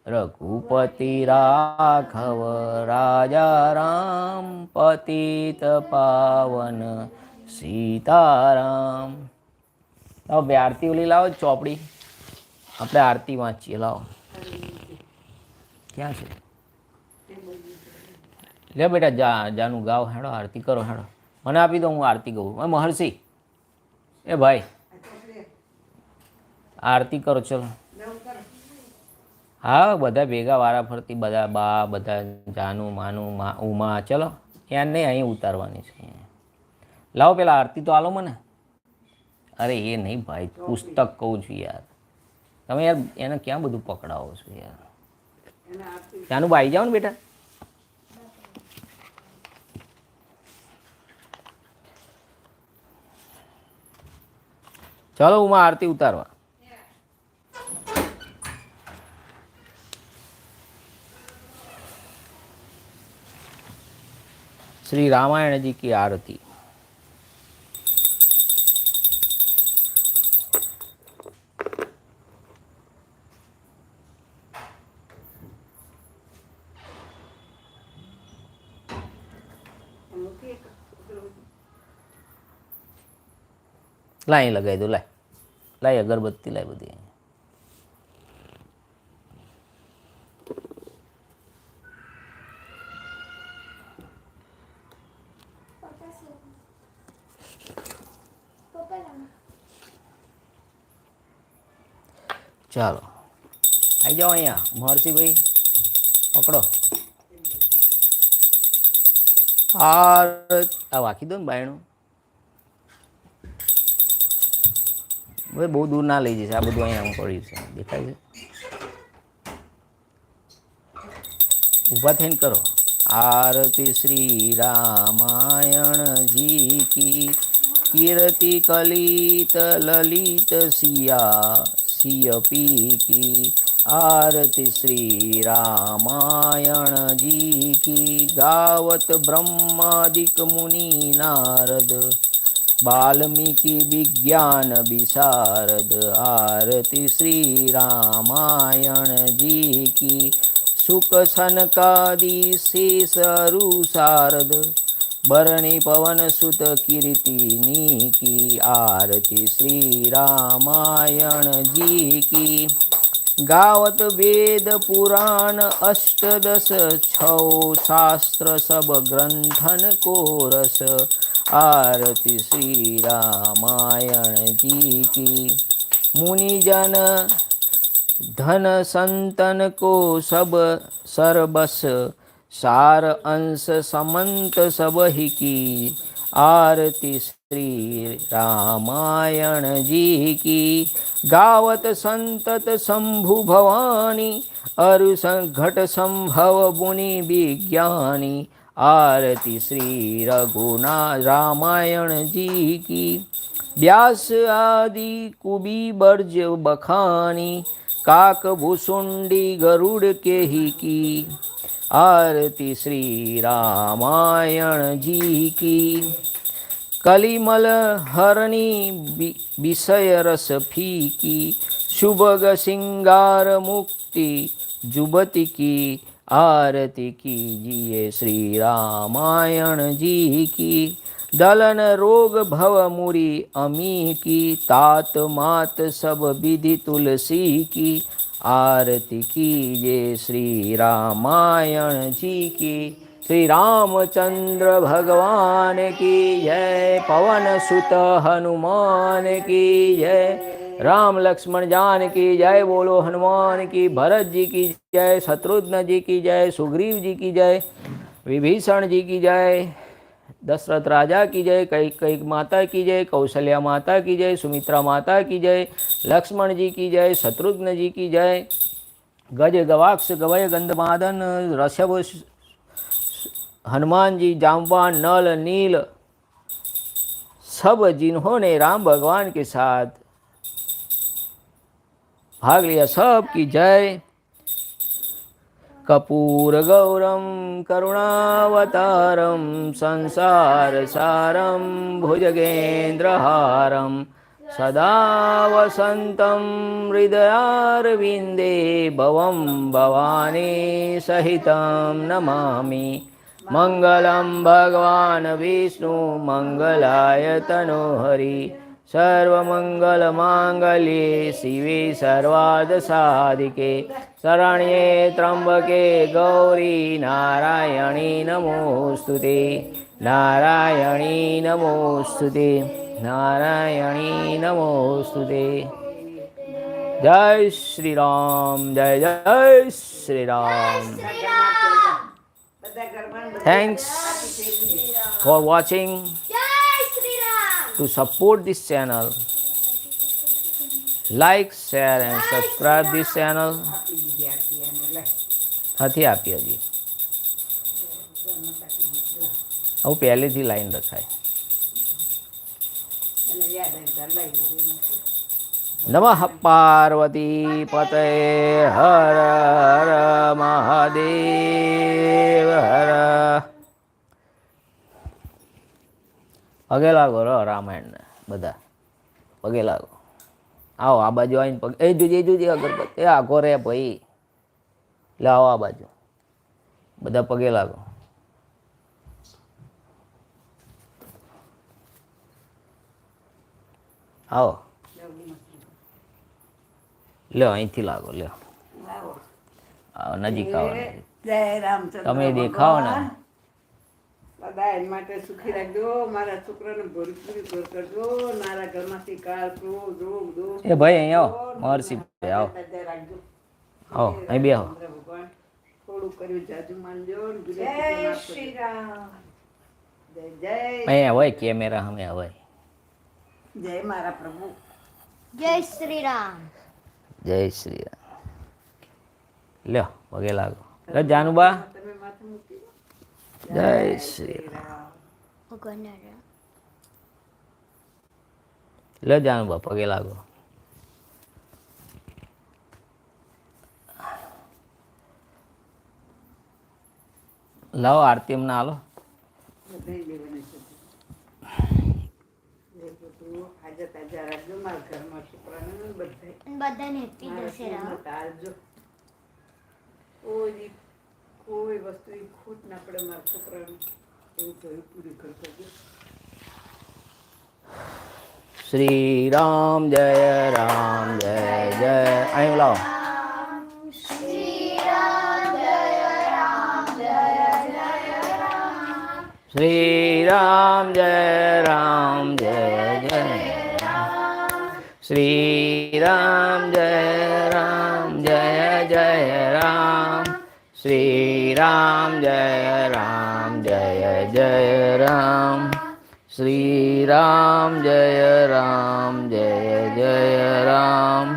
[SPEAKER 1] રઘુપતિ રાઘવ રાજા રામ, પતિત પાવન સીતારામ। લાવો બે આરતી ઓલી લાવો ચોપડી, આપણે આરતી વાંચીએ। લાવો, ક્યાં છે? લે બેટા જાનું ગાવ, હેડો આરતી કરો, હેડો મને આપી દો, હું આરતી કહું। મહર્ષિ એ ભાઈ આરતી કરો, ચલો। હા બધા ભેગા વારા ફરતી, બધા બા, બધા જાનું માનું ઉમા, ચલો ત્યાં નહીં, અહીં ઉતારવાની છે। લાવો પેલા આરતી તો આલો મને। અરે એ નહીં ભાઈ, પુસ્તક કહું છું યાર, તમે યાર એને ક્યાં બધું પકડાવો છો યાર। ત્યાંનું આવી જાઓ ને બેટા। ચલો ઉમા આરતી ઉતારવા। श्री रामायण जी की आरती। लाइन लगाई दो, लाई अगरबत्ती लाई बधी। ચાલો આવી જાઓ અહીંયા મહર્ષિભાઈ, પકડો હાર। આ વાંકી દો ને બાયણું, હવે બહુ દૂર ના લઈ જશે, આ બધું અહીંયા પડ્યું છે, દેખાય છે? ઊભા થઈને કરો। आरती श्री रामायण जी की, कीर्ति कलित ललित सिया सियपी की। आरती श्री रामायण जी की, गावत ब्रह्मादिक मुनि नारद, वाल्मीकि विज्ञान विशारद। आरती श्री रामायण जी की, सुख सनकादि शेष शारद, बरणी पवन सुत कीर्तिनी की आरती श्री रामायण जी की। गावत वेद पुराण अष्टदश छौ शास्त्र सब ग्रंथन को रस आरती श्री रामायण जी की। मुनिजन धन संतन को सब सरबस सार अंश समंत सब ही की आरती श्री रामायण जी की। गावत संतत शंभु भवानी अरु घट संभव मुनि विज्ञानी आरती श्री रघुनाथ रामायण जी की। व्यास आदि कुबी बर्ज बखानी काक भुसुंडी गरुड़ के ही की आरती श्री रामायण जी की। कलिमल हरणी विषय रस फीकी शुभग सिंगार मुक्ति जुबती की आरती कीजिए श्री रामायण जी की। दलन रोग भव मुरी अमी की तात मात सब विधि तुलसी की आरती कीजिए श्री रामायण जी की। श्री रामचंद्र भगवान की जय। पवन सुत हनुमान की जय। राम लक्ष्मण जान की जय। बोलो हनुमान की। भरत जी की जय। शत्रुघ्न जी की जय। सुग्रीव जी की जय। विभीषण जी की जय। दशरथ राजा की जय। कैकेयी माता की जय। कौशल्या माता की जय। सुमित्रा माता की जय। लक्ष्मण जी की जय। शत्रुघ्न जी की जय। गज गवाक्ष गवय गंधमादन ऋषभ हनुमान जी जामवान नल नील सब जिन्होंने राम भगवान के साथ भाग लिया सब की जय। कपूर गौरम करुणावतारम संसार सारम भुजगेन्द्रहारम सदा वसंतम हृदयारविंदे भवम भवानी सहितं नमामि। मंगलम भगवान विष्णु मंगलाय तनोहरि सर्वमंगल मांगल्ये शिवे सर्वार्थ साधिके शरण्ये त्र्यंबके गौरी नारायणी नमोस्तुते नारायणी नमोस्तुते नारायणी नमोस्तुते। जय श्री राम जय जय Shri Ram. Thanks for watching. To support this channel, like, share and subscribe this channel. हाथी આપી હજી હું પહેલેથી લાઈન રખાય। નમઃ પાર્વતી પતये હર હર મહાદેવ હર। પગે લાગો રામાયણ ને બધા પગે લાગો। આવો આ બાજુ આવીને પગ એ જોજે અગરબત્તી એ આખો રે ભાઈ એટલે આવો આ બાજુ બધા પગે લાગો। આવો લ્યો અહીંથી લાગો લ્યો આવો નજીક આવો તમે દેખાઓ ને
[SPEAKER 2] દાદા એના માટે સુખી રાખજો મારા છોકરાને ભરપૂરી ઘર કરજો મારા ઘરમાંથી કાળ ક્રોધ રોગ દોષ
[SPEAKER 1] એ ભાઈ અહીં આવો મહર્ષિ ભાઈ આવો
[SPEAKER 2] રાખજો
[SPEAKER 1] આવો અહીં બેહો
[SPEAKER 2] ભગવાન થોડું કર્યું જાજુ માનજો જય શ્રી રામ જય જય
[SPEAKER 1] અહીંયા હોય કેમેરા સામે હોય
[SPEAKER 2] જય મારા પ્રભુ
[SPEAKER 3] જય શ્રી રામ
[SPEAKER 1] જય શ્રી રામ। લ્યો પગે લાગો લે જાનુબા
[SPEAKER 2] તમે માથે મૂકી
[SPEAKER 1] જય શ્રી રામ। લે જાનુબા પગે લાગો। લાવો આરતી અમને હાલો
[SPEAKER 2] બધાય લેવાની છે એ બધું હાજર તાજા રાખજો મારા ઘરમાં છોકરાને બધાય
[SPEAKER 3] બધાને હેપી દશેરા
[SPEAKER 2] તારજો કોઈ વસ્તુ ખોટ ના પડે મારા છોકરાને એવું કહ્યું પૂરી કરતા જો.
[SPEAKER 1] श्री राम जय राम जय जय અહીં બોલાવો श्री राम जय राम जय जय श्री राम जय राम जय जय राम श्री राम जय राम जय जय राम श्री राम जय राम जय जय राम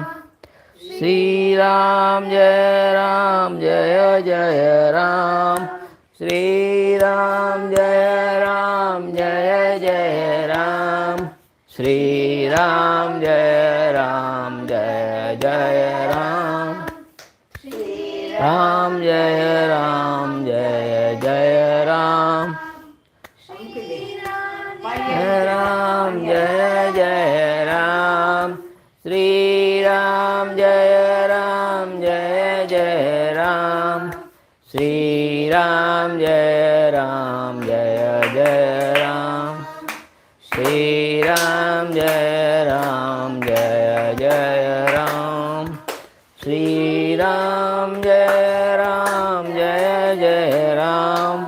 [SPEAKER 1] श्री राम जय राम जय जय राम श्री राम जय राम जय जय राम श्री राम जय राम जय जय राम राम जय राम जय जय राम राम जय जय राम श्री राम जय राम जय जय राम श्री राम जय राम जय जय राम श्री राम जय राम जय जय राम श्री राम जय राम जय जय राम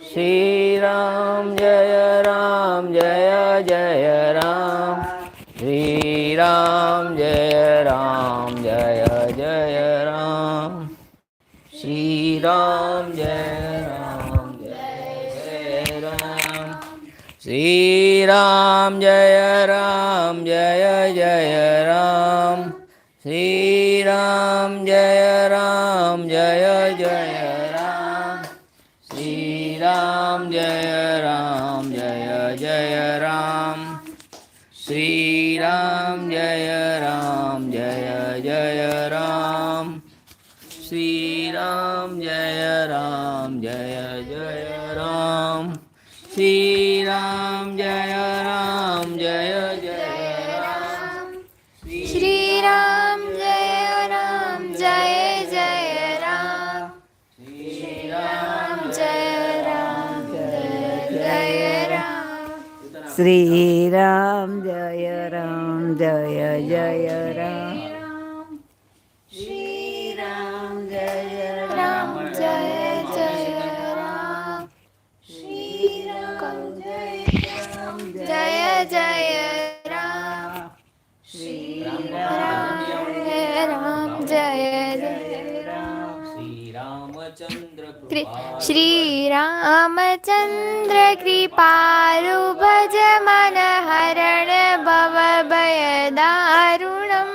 [SPEAKER 1] श्री राम जय राम जय जय राम श्री राम जय राम जय जय राम श्री राम जय राम जय जय राम श्री राम जय राम जय जय राम श्री राम जय राम जय जय राम श्री राम जय राम जय जय राम श्री राम जय राम जय जय राम श्री राम जय राम जय जय राम श्री राम जय राम जय जय राम
[SPEAKER 4] श्री राम जय राम जय जय राम
[SPEAKER 1] श्री राम
[SPEAKER 4] जय राम जय जय राम
[SPEAKER 2] શ્રી રામ જય રામ જય જય રામ શ્રી રામ જય
[SPEAKER 4] राम जय जय राम श्री राम जय जय राम
[SPEAKER 1] श्री
[SPEAKER 4] राम जय राम जय जय
[SPEAKER 1] श्री रामचंद्र
[SPEAKER 4] श्री रामचंद्र कृपालु भज मन हरण भव भय दारुणम्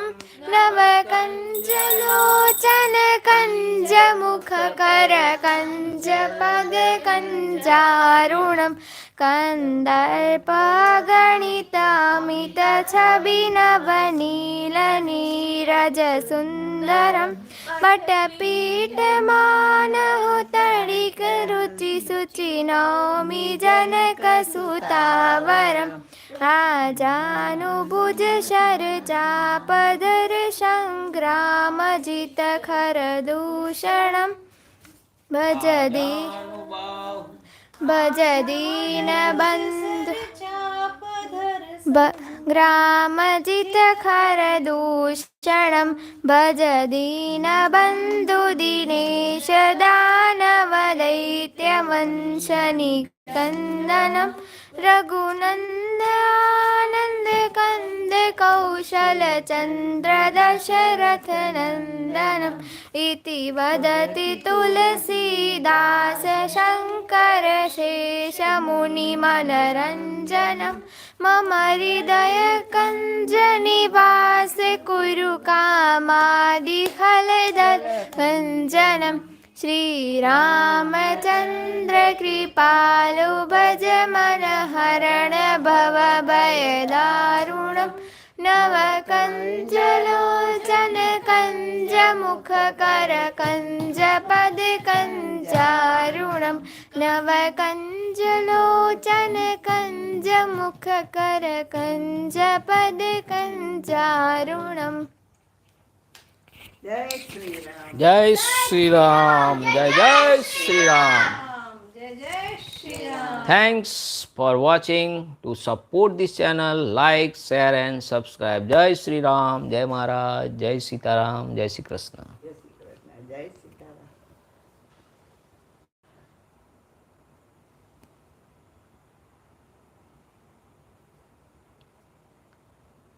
[SPEAKER 4] नव कंज लोचन कंज मुख कर कंज पद कंजारुणम् कंदर्प गणित अमित छवि नव नील नीरज सुंदरम् पटपीठ मानहु तडिक रुचि सुचि नौमि जनक सुतावरम् राजानुभुज शर चापधर संग्राम जित खर दूषणम् भज दीन बंधु ग्राम जित खर दूषणम् भज दीन बंधु दिनेश दानव दैत्य वंश निकंदनम् रघुनंद आनंद कंद कौशल चंद्र दशरथ नंदनम् इति वदति तुलसीदास शंकर शेष मुनि मनरंजनम् मम हृदय कंज निवास कुरु कामादि खलदल भंजनम् श्री रामचंद्र कृपालु भज मन हरण भव भय दारुणम् नव कंज लोचन कंज मुख कर कंज पद कंजारुणम् नव कंज लोचन कंज मुख कर कंज पद कंजारुणम्
[SPEAKER 2] જય શ્રી રામ
[SPEAKER 1] जय श्री राम जय जय श्री राम
[SPEAKER 2] જય જય Shri Ram
[SPEAKER 1] Thanks for watching. To support this channel, like, share and subscribe. Jai Sri Ram, Jai Maharaj, Jai Sitaram, Jai Sri Krishna.
[SPEAKER 2] જય શ્રી કૃષ્ણ જય સીતારામ.